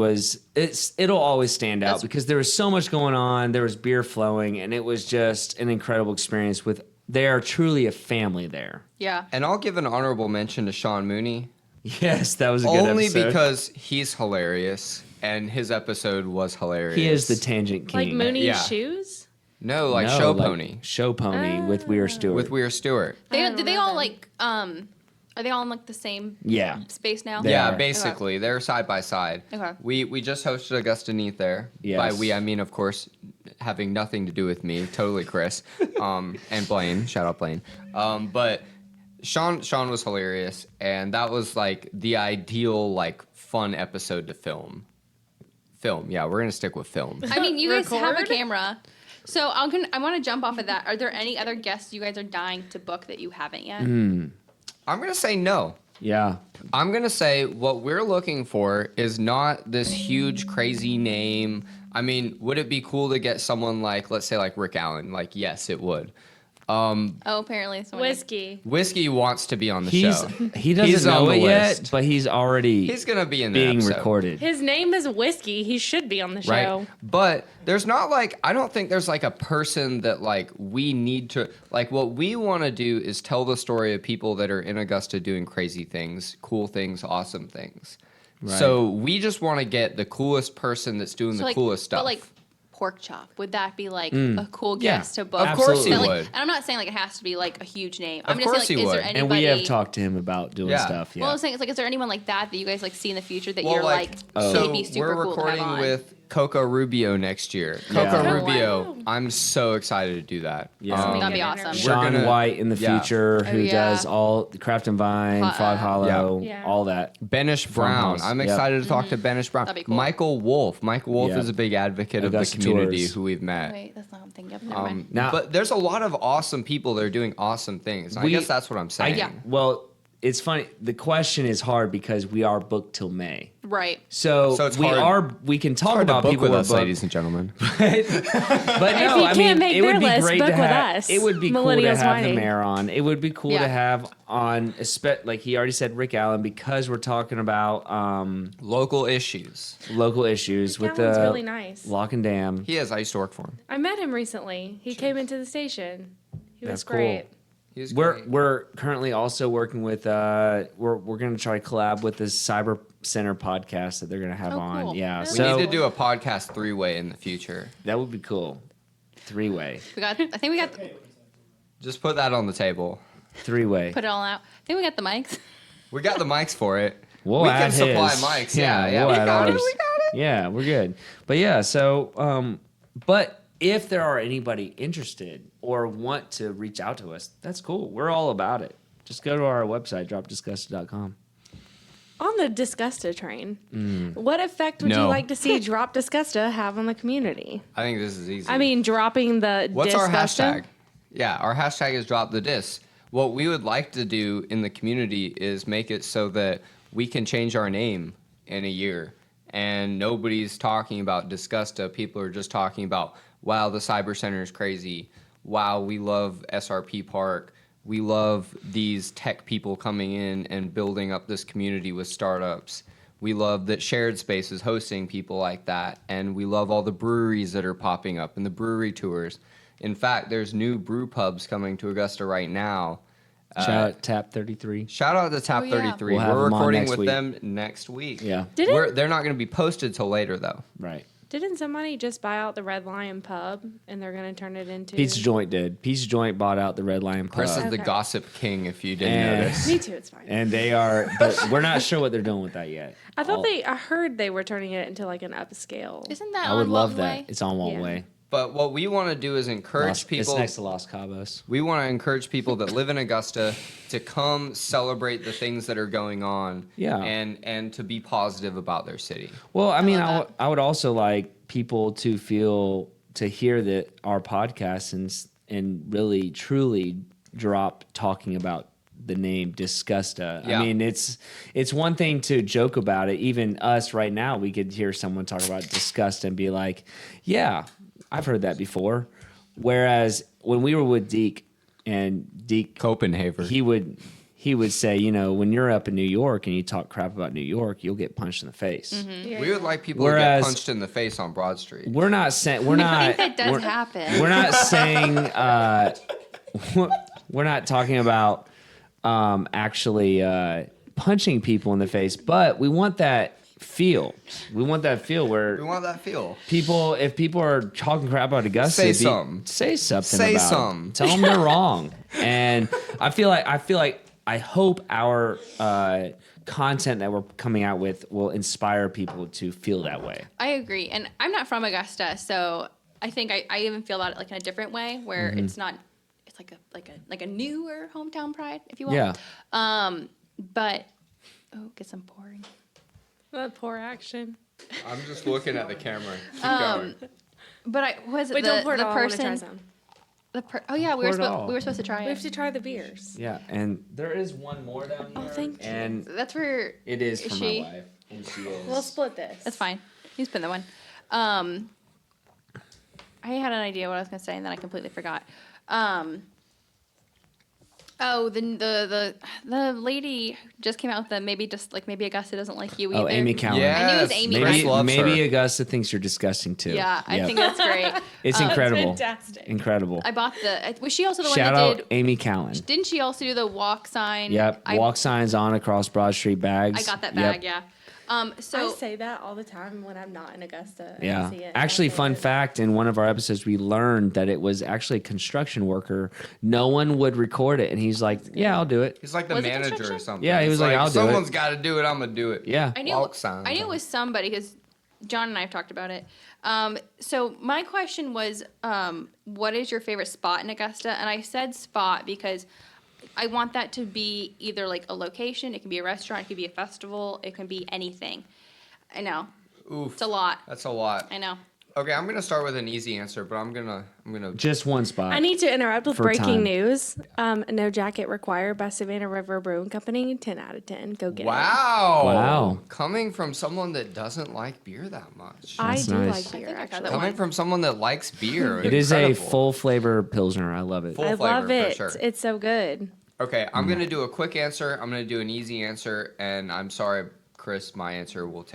it'll always stand out That's- because there was so much going on. There was beer flowing, and it was just an incredible experience. They are truly a family there. yeah. And I'll give an honorable mention to Sean Mooney. Yes, that was a good Only episode. because he's hilarious and his episode was hilarious. he is the tangent king. Like Mooney's Yeah. shoes? No, like No, Show like Pony Show Pony with Weir Stewart. with Weir Stewart. Did they remember all that. like Are they all in like the same Yeah. space now? They Yeah, are. basically, they're side by side. Okay. We just hosted Augusta Neath there. Yes. By we, I mean, of course, having nothing to do with me, totally Chris, and Blaine. Shout out Blaine. But Sean was hilarious, and that was like the ideal like fun episode to film. Yeah, we're gonna stick with film. I mean, you guys have a Record? camera. So I want to jump off of that. Are there any other guests you guys are dying to book that you haven't yet? I'm gonna say no. Yeah. I'm going to say what we're looking for is not this huge, crazy name. I mean, would it be cool to get someone like, let's say, like Rick Allen? Like, yes, it would. Oh, apparently someone Whiskey. Whiskey wants to be on the He show. doesn't He's on know the it yet, list. but he's already He's going to be in the being episode. recorded. His name is Whiskey. He should be on the show. Right. But there's not like, I don't think there's like a person that like we need to, like what we want to do is tell the story of people that are in Augusta doing crazy things, cool things, awesome things. Right. So we just want to get the coolest person that's doing So the like, coolest stuff. But like pork chop, would that be like a cool Yeah, guest to book? Of course he So, like, would. and I'm not saying like it has to be like a huge name. Of I'm just course saying he like, is there would. anybody? And we have talked to him about doing Yeah. stuff. Yeah. Well, I was saying it's like, is there anyone like that you guys like see in the future that Well, you're like, so they'd be super we're cool to have recording on? with Coco Rubio next year. Yeah. Coco Oh, Rubio, wow. I'm so excited to do that. Yeah. That'd be We're awesome. Sean gonna- White in the yeah. future, who yeah. does all the Craft and Vine, Hot- Frog Hollow, Yeah. all that. Benish Brown. Farmhouse. I'm Yep. excited to talk to Benish Brown. That'd be cool. Michael Wolf. Michael Wolf Yep. is a big advocate of the Augusta community Tours. who we've met. Wait, that's not what I'm thinking of. Never mind. Now- But there's a lot of awesome people that are doing awesome things. I guess that's what I'm saying. Yeah. Well, it's funny. The question is hard because we are booked till May. Right. So, So it's we hard- can talk Hard to about book people with who are us, booked. ladies and gentlemen. But If no, you I can't mean, make it would their be list, great book to with have. us. It would be cool to Millennials have Wining. the mayor on. It would be cool Yeah. to have on, like he already said, Rick Allen, because we're talking about Local issues. local issues with Allen's the really nice. lock and dam. He is. I used to work for him. I met him recently. He came into the station. He was That's cool. great. He's We're great. we're currently also working with we're going to try to collab with this Cyber Center podcast that they're going to have Oh, on. cool. Yeah, We We so need to do a podcast 3-way in the future. that would be cool. 3-way. I think we got Just put that on the table. 3-way. put it all out. I think we got the mics. We got the mics for it. We'll we add can supply his. mics. Yeah, we'll we add got it. ours. We got it. Yeah, we're good. But yeah, so but if there are anybody interested or want to reach out to us, that's cool. We're all about it. Just go to our website, dropdisgusted.com. On the Disgusta train, what effect would you No. like to see Drop Disgusta have on the community? I think this is easy. I mean, dropping the what's our Disgusta? hashtag? Yeah, our hashtag is drop the dis. What we would like to do in the community is make it so that we can change our name in a year and nobody's talking about Disgusta. People are just talking about, wow, the Cyber Center is crazy. Wow, we love SRP Park. We love these tech people coming in and building up this community with startups. We love that Shared Space is hosting people like that. And we love all the breweries that are popping up and the brewery tours. In fact, there's new brew pubs coming to Augusta right now. Shout out Tap 33. Shout out to Tap Oh, yeah. 33. We'll have We're them on recording next with week. them next week. Yeah, They're not going to be posted till later, though. right. Didn't somebody just buy out the Red Lion pub and they're going to turn it into Pizza Joint did. Pizza Joint bought out the Red Lion Pub. Chris is the Okay. gossip king, if you didn't And- notice. Me too. It's fine. And they are, but we're not sure what they're doing with that yet. I thought I heard they were turning it into like an upscale. Isn't that I would on love Walton that. Way? It's on Walton Yeah. Way. But what we want to do is encourage It's people. next to Los Cabos. We want to encourage people that live in Augusta to come celebrate the things that are going on. Yeah. And to be positive about their city. Well, I mean, love I would also like people to hear that our podcast and really truly drop talking about the name Disgusta. Yeah. I mean, it's one thing to joke about it. Even us right now, we could hear someone talk about Disgust and be like, "Yeah, I've heard that before." Whereas when we were with Deke and Deke Copenhagen. he would say, you know, when you're up in New York and you talk crap about New York, you'll get punched in the face. We would like people Whereas- to get punched in the face on Broad Street. We're not saying we're I not. think that does we're, happen. We're not saying we're not talking about actually punching people in the face, but we want that feel. We want that feel We where want that feel. if people are talking crap about Augusta, Say something. Say something. Say about something. it. Tell them they're wrong. And I feel like I hope our content that we're coming out with will inspire people to feel that way. I agree, and I'm not from Augusta, so I think I even feel that like in a different way, where it's not. It's like a newer hometown pride, if you will. Yeah. But get some pouring. Poor action. I'm just looking at the camera. Keep going. But I was Wait, the, don't pour it the all. I want to try person. some. Oh yeah, Pour it all. we were supposed to try We have it. to try the beers. Yeah, and there is one more down here. Oh, thank you. And That's for. it is for she? my wife. And she is. We'll split this. That's fine. You spin the one. I had an idea what I was gonna say, and then I completely forgot. The lady just came out with the maybe Augusta doesn't like you either. Oh, Amy Cowan. Yeah. I knew it was Amy. Chris Right? loves Maybe her. Augusta thinks you're disgusting too. Yeah, I Yep. think that's great. It's incredible. fantastic. Incredible. I bought was she also the Shout one that out did? Amy Cowan. Didn't she also do the walk sign? Yep. I Walk signs on across Broad Street bags. got that Yep. bag. Yeah. I So say that all the time when I'm not in Augusta. and Yeah. I see it. Actually, I say fun it. fact, in one of our episodes, we learned that it was actually a construction worker. No one would record it. And he's like, yeah, I'll do it. He's like the Was it manager or construction? something. Yeah, he It's was like, I'll do it. Someone's got to do it. I'm going to do it. Yeah. I knew Walk signs. I knew it was somebody because John and I have talked about it. So my question was, what is your favorite spot in Augusta? And I said spot because I want that to be either like a location. It can be a restaurant. It can be a festival. It can be anything. I know. Oof. It's a lot. That's a lot. I know. Okay, I'm gonna start with an easy answer, but I'm gonna. Just one spot. I need to interrupt with For breaking time. news. No jacket required by Savannah River Brewing Company. 10 out of 10. Go get it. Wow. Wow. Coming from someone that doesn't like beer that much. I That's do nice. like I beer, think I got actually. that Coming from someone that likes beer. It is a incredible. full flavor Pilsner. I love it. Full I flavor, love it. for sure. It's so good. Okay, I'm gonna do a quick answer. I'm gonna do an easy answer, and I'm sorry, Chris. My answer will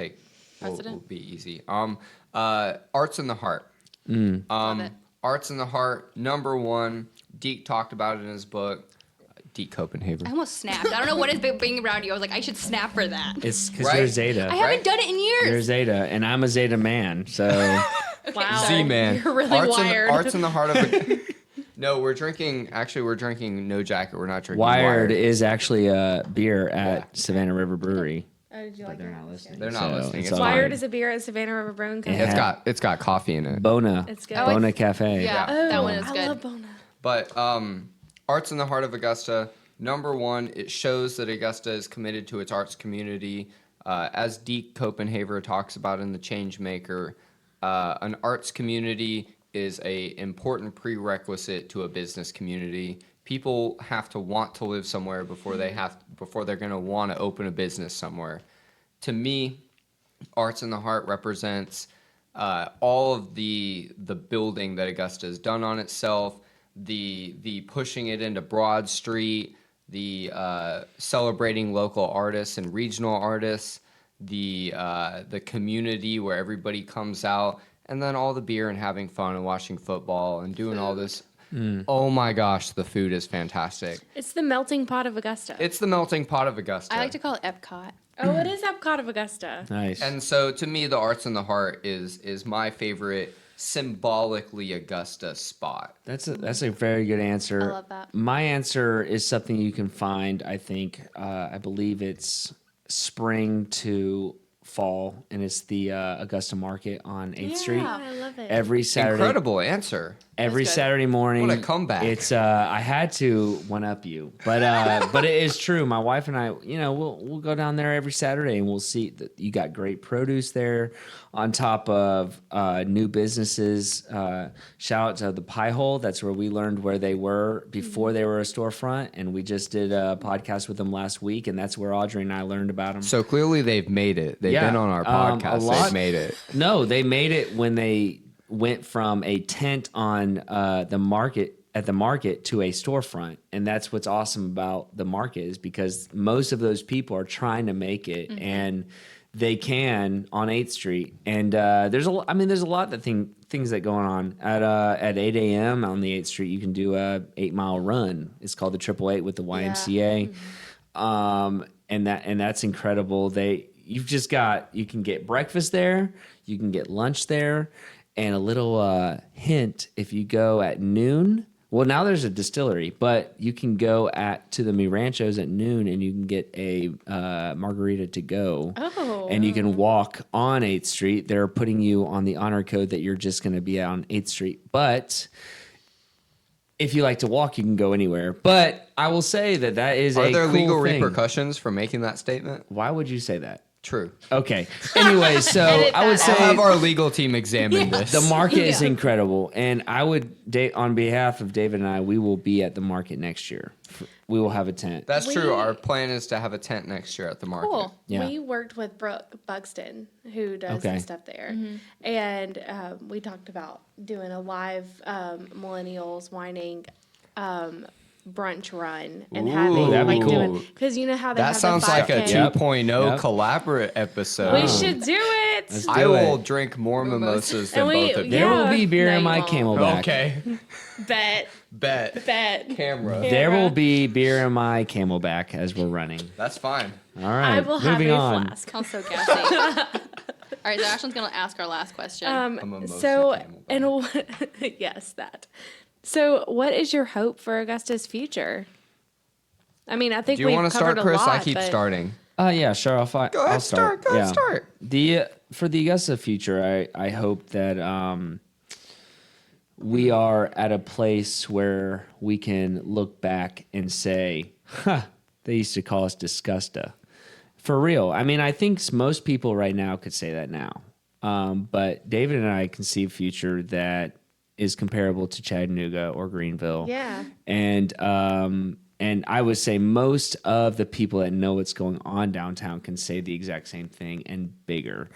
be easy. Arts in the Heart. Love it. Arts in the Heart. Number one. Deke talked about it in his book. Deke Copenhagen. I almost snapped. I don't know what is being around you. I was like, I should snap for that. It's because Right? you're Zeta. I haven't done it in You're years. Zeta, and I'm a Zeta man. So Wow. Z-Man. You're really wired. Arts in the Heart of a... No, we're drinking No Jacket. We're not drinking Wired is actually a beer at Savannah River Brewery. Oh, did you like They're that? not listening. They're not So listening. it's It's all Wired right. is a beer at Savannah River Brewing Company. Yeah. It's got coffee in it. Bona. It's good. Bona Cafe. Yeah. Oh, That one is I good. love Bona. But Arts in the Heart of Augusta, number one, it shows that Augusta is committed to its arts community. As Deke Copenhagen talks about in The Changemaker, an arts community is a important prerequisite to a business community. People have to want to live somewhere before they're going to want to open a business somewhere. To me, Arts in the Heart represents all of the building that Augusta has done on itself, the pushing it into Broad Street, the celebrating local artists and regional artists, the community where everybody comes out, and then all the beer and having fun and watching football and doing all this. Oh my gosh, the food is fantastic. It's the melting pot of Augusta. It's the melting pot of Augusta. I like to call it Epcot. Oh, it is Epcot of Augusta. Nice. And so to me, the Arts in the Heart is my favorite symbolically Augusta spot. That's a very good answer. I love that. My answer is something you can find. I think I believe it's spring to fall, and it's the Augusta Market on 8th Street. I love it. Every Saturday. Incredible answer. Every That's good. Saturday morning. What a comeback. It's I had to one up you. But it is true. My wife and I, we'll go down there every Saturday and we'll see that you got great produce there on top of new businesses. Shout out to the Pie Hole. That's where we learned where they were before they were a storefront, and we just did a podcast with them last week, and that's where Audrey and I learned about them. So clearly they've made it. They've Yeah. been on our A podcast. lot- They've made it. No, they made it when they went from a tent on the market to a storefront, and that's what's awesome about the market is because most of those people are trying to make it, and they can on 8th Street. And there's a lot of things that going on at 8 a.m. on the 8th Street. You can do a 8-mile run. It's called the 888 with the YMCA, and that's incredible. You can get breakfast there, you can get lunch there, and a little hint: if you go at noon, Well, now there's a distillery, but you can go to the Mi Ranchos at noon and you can get a margarita to go. Oh. And you can walk on 8th Street. They're putting you on the honor code that you're just going to be on 8th Street. But if you like to walk, you can go anywhere. But I will say that is Are a there cool legal thing. repercussions for making that statement? Why would you say that? True. Okay. Anyway, so Edit I would that say I'll have our legal team examine this. the market is incredible, and I would, on behalf of David and I, we will be at the market next year. We will have a tent. That's true. Our plan is to have a tent next year at the market. Cool. Yeah. We worked with Brooke Buxton, who does Okay. some stuff there. And we talked about doing a live Millennials Wining brunch run and having that'd be like cool. doing, because you know how they That have sounds the like a 5K? 2.0 Yep. collaborate episode. We should do it. Let's I do will it. drink more mimosas than And we- both of you. There will Yeah. be beer No, in you my won't. Camelback. Okay. Bet. Camera. There will be beer in my Camelback as we're running. That's fine. All right. I will have moving a on. flask. Sounds so gassy. All right, so Ashlyn's going to ask our last question. A mimosa So, Camelback. and yes, that. So, what is your hope for Augusta's future? I mean, I think Do you we've want to covered start, Chris? a lot. I keep but starting. Yeah, sure. I'll Go ahead, I'll start. Go ahead, start. For the Augusta future, I hope that we are at a place where we can look back and say, "Huh, they used to call us Disgusta." For real. I mean, I think most people right now could say that now. But David and I can see a future that is comparable to Chattanooga or Greenville. Yeah. And I would say most of the people that know what's going on downtown can say the exact same thing and bigger.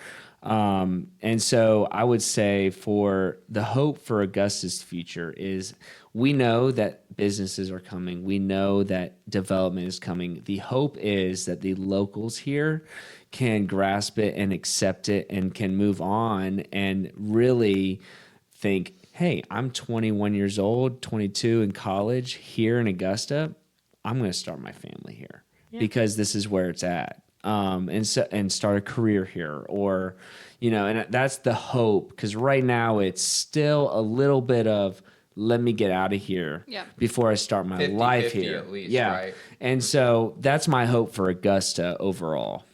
And so I would say for the hope for Augusta's future is we know that businesses are coming. We know that development is coming. The hope is that the locals here can grasp it and accept it and can move on and really think, hey, I'm 21 years old, 22 in college here in Augusta. I'm going to start my family here because this is where it's at. And start a career here, or, and that's the hope. Because right now it's still a little bit of let me get out of here before I start my 50, life 50 here. at least, yeah, right? And so that's my hope for Augusta overall.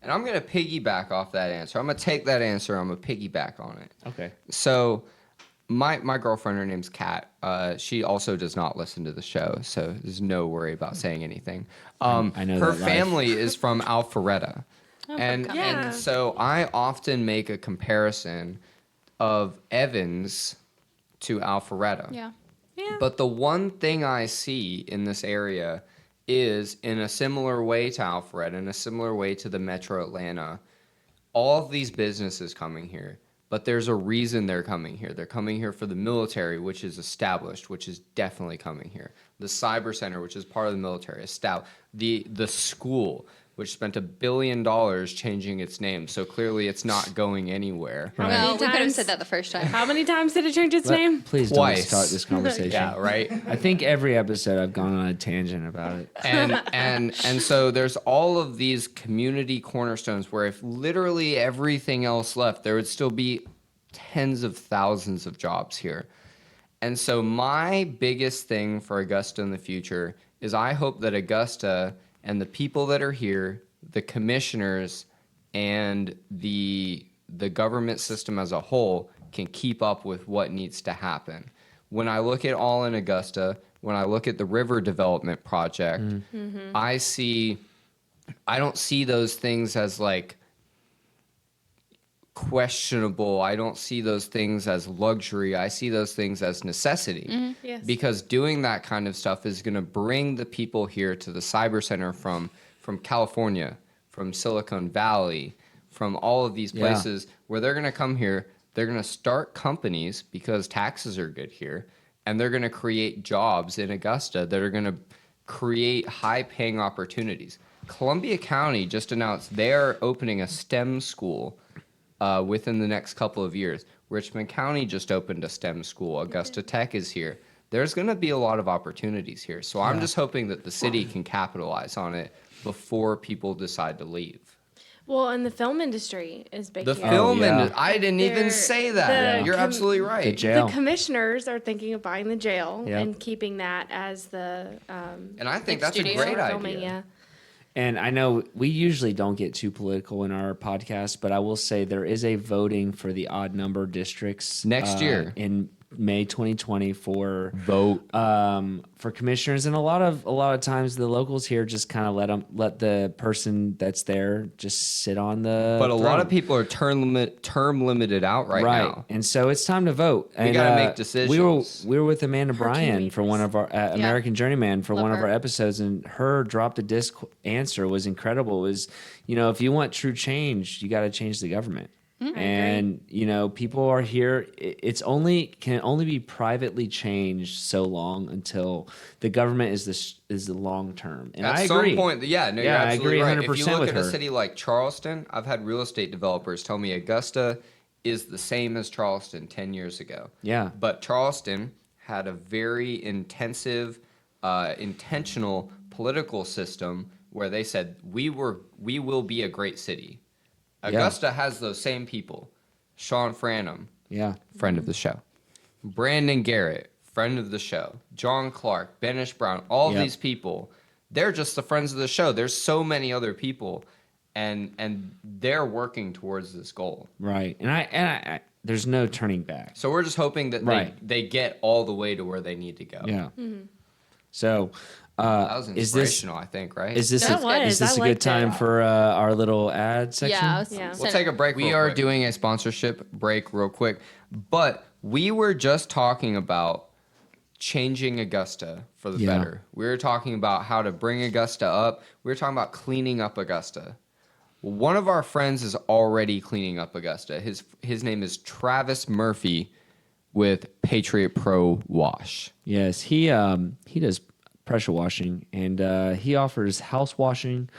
And I'm going to piggyback off that answer. I'm going to take that answer. I'm going to piggyback on it. Okay. So my girlfriend, her name's Kat. She also does not listen to the show, so there's no worry about saying anything. I know her that life. family is from Alpharetta. And Yeah. so I often make a comparison of Evans to Alpharetta. yeah. Yeah. But the one thing I see in this area is, in a similar way to Alpharetta, in a similar way to the Metro Atlanta, all of these businesses coming here, but there's a reason they're coming here. They're coming here for the military, which is established, which is definitely coming here. The cyber center, which is part of the military, established. The school, which spent $1 billion changing its name, so clearly it's not going anywhere. How Well, many we could have times- said that the first time. How many times did it change its name? Please Twice. don't start this conversation. Yeah, right. I think every episode I've gone on a tangent about it. and so there's all of these community cornerstones where if literally everything else left, there would still be tens of thousands of jobs here. And so my biggest thing for Augusta in the future is I hope that Augusta and the people that are here, the commissioners and the government system as a whole can keep up with what needs to happen. When I look at All in Augusta, when I look at the river development project, I don't see those things as like questionable. I don't see those things as luxury. I see those things as necessity. Yes. Because doing that kind of stuff is going to bring the people here to the cyber center from California, from Silicon Valley, from all of these places where they're going to come here. They're going to start companies because taxes are good here, and they're going to create jobs in Augusta that are going to create high-paying opportunities. Columbia County just announced they're opening a STEM school within the next couple of years. Richmond County just opened a STEM school. Augusta Tech is here. There's going to be a lot of opportunities here. So I'm just hoping that the city can capitalize on it before people decide to leave. Well, and the film industry is big The here. film, yeah. and I didn't even They're- say that. the You're com- absolutely The right. jail. The commissioners are thinking of buying the jail Yep. and keeping that as the And I think Like that's a studio great filming. idea. Yeah. And I know we usually don't get too political in our podcast, but I will say there is a voting for the odd number districts Next year. in May 2020 for Vote. for commissioners, and a lot of times the locals here just kind of let the person that's there just sit on the. But a lot throne. of people are term limited out right now. And so it's time to vote. We gotta make decisions. We were with Amanda How can Bryan we for one of our American Journeyman for Love one of her. our episodes, and her drop the disc answer was incredible. It was, if you want true change, you got to change the government. And people are here. It's can only be privately changed so long until the government is the long term. And I At agree. some point, you're I absolutely agree right. 100% If you look with at her. a city like Charleston, I've had real estate developers tell me Augusta is the same as Charleston 10 years ago. Yeah. But Charleston had a very intensive, intentional political system where they said we will be a great city. Augusta has those same people. Sean Franham, Yeah. friend of the show. Brandon Garrett, friend of the show. John Clark, Benish Brown, all of Yep. these people, they're just the friends of the show. There's so many other people, and they're working towards this goal. Right. And I there's no turning back. So we're just hoping that Right. they get all the way to where they need to go. Yeah. So, That was is this inspirational, I think, right? is this That was. is this I a good liked time it. for our little ad section? Yeah. Yeah. We'll take a break. We are doing a sponsorship break real quick, but we were just talking about changing Augusta for the Yeah. better. We were talking about how to bring Augusta up. We were talking about cleaning up Augusta. One of our friends is already cleaning up Augusta. His name is Travis Murphy with Patriot Pro Wash. Yes, he does pressure washing, and he offers house washing,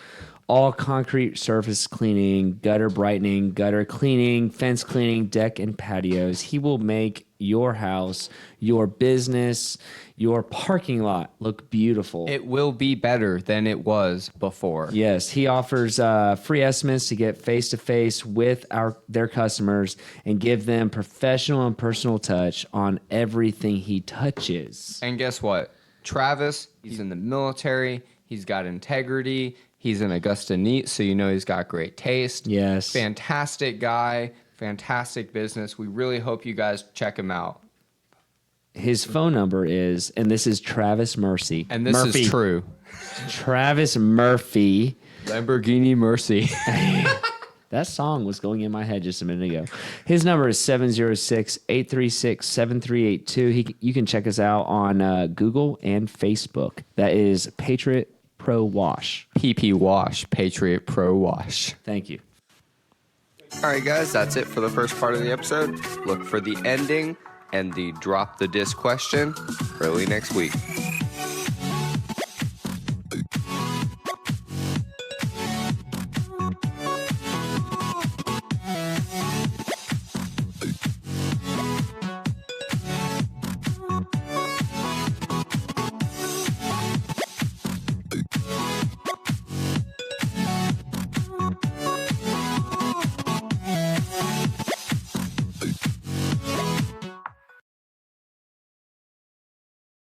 all concrete surface cleaning, gutter brightening, gutter cleaning, fence cleaning, deck and patios. He will make your house, your business, your parking lot look beautiful. It will be better than it was before. Yes, he offers free estimates to get face to face with their customers and give them professional and personal touch on everything he touches. And guess what? Travis, he's in the military. He's got integrity. He's an Augusta Neat, so you know he's got great taste. Yes. Fantastic guy. Fantastic business. We really hope you guys check him out. His phone number is, and this is Travis Murphy. And this is true. Travis Murphy. Lamborghini Mercy. That song was going in my head just a minute ago. His number is 706-836-7382. You can check us out on Google and Facebook. That is Patriot Pro Wash. PP Wash. Patriot Pro Wash. Thank you. All right, guys, that's it for the first part of the episode. Look for the ending and the drop the disc question early next week.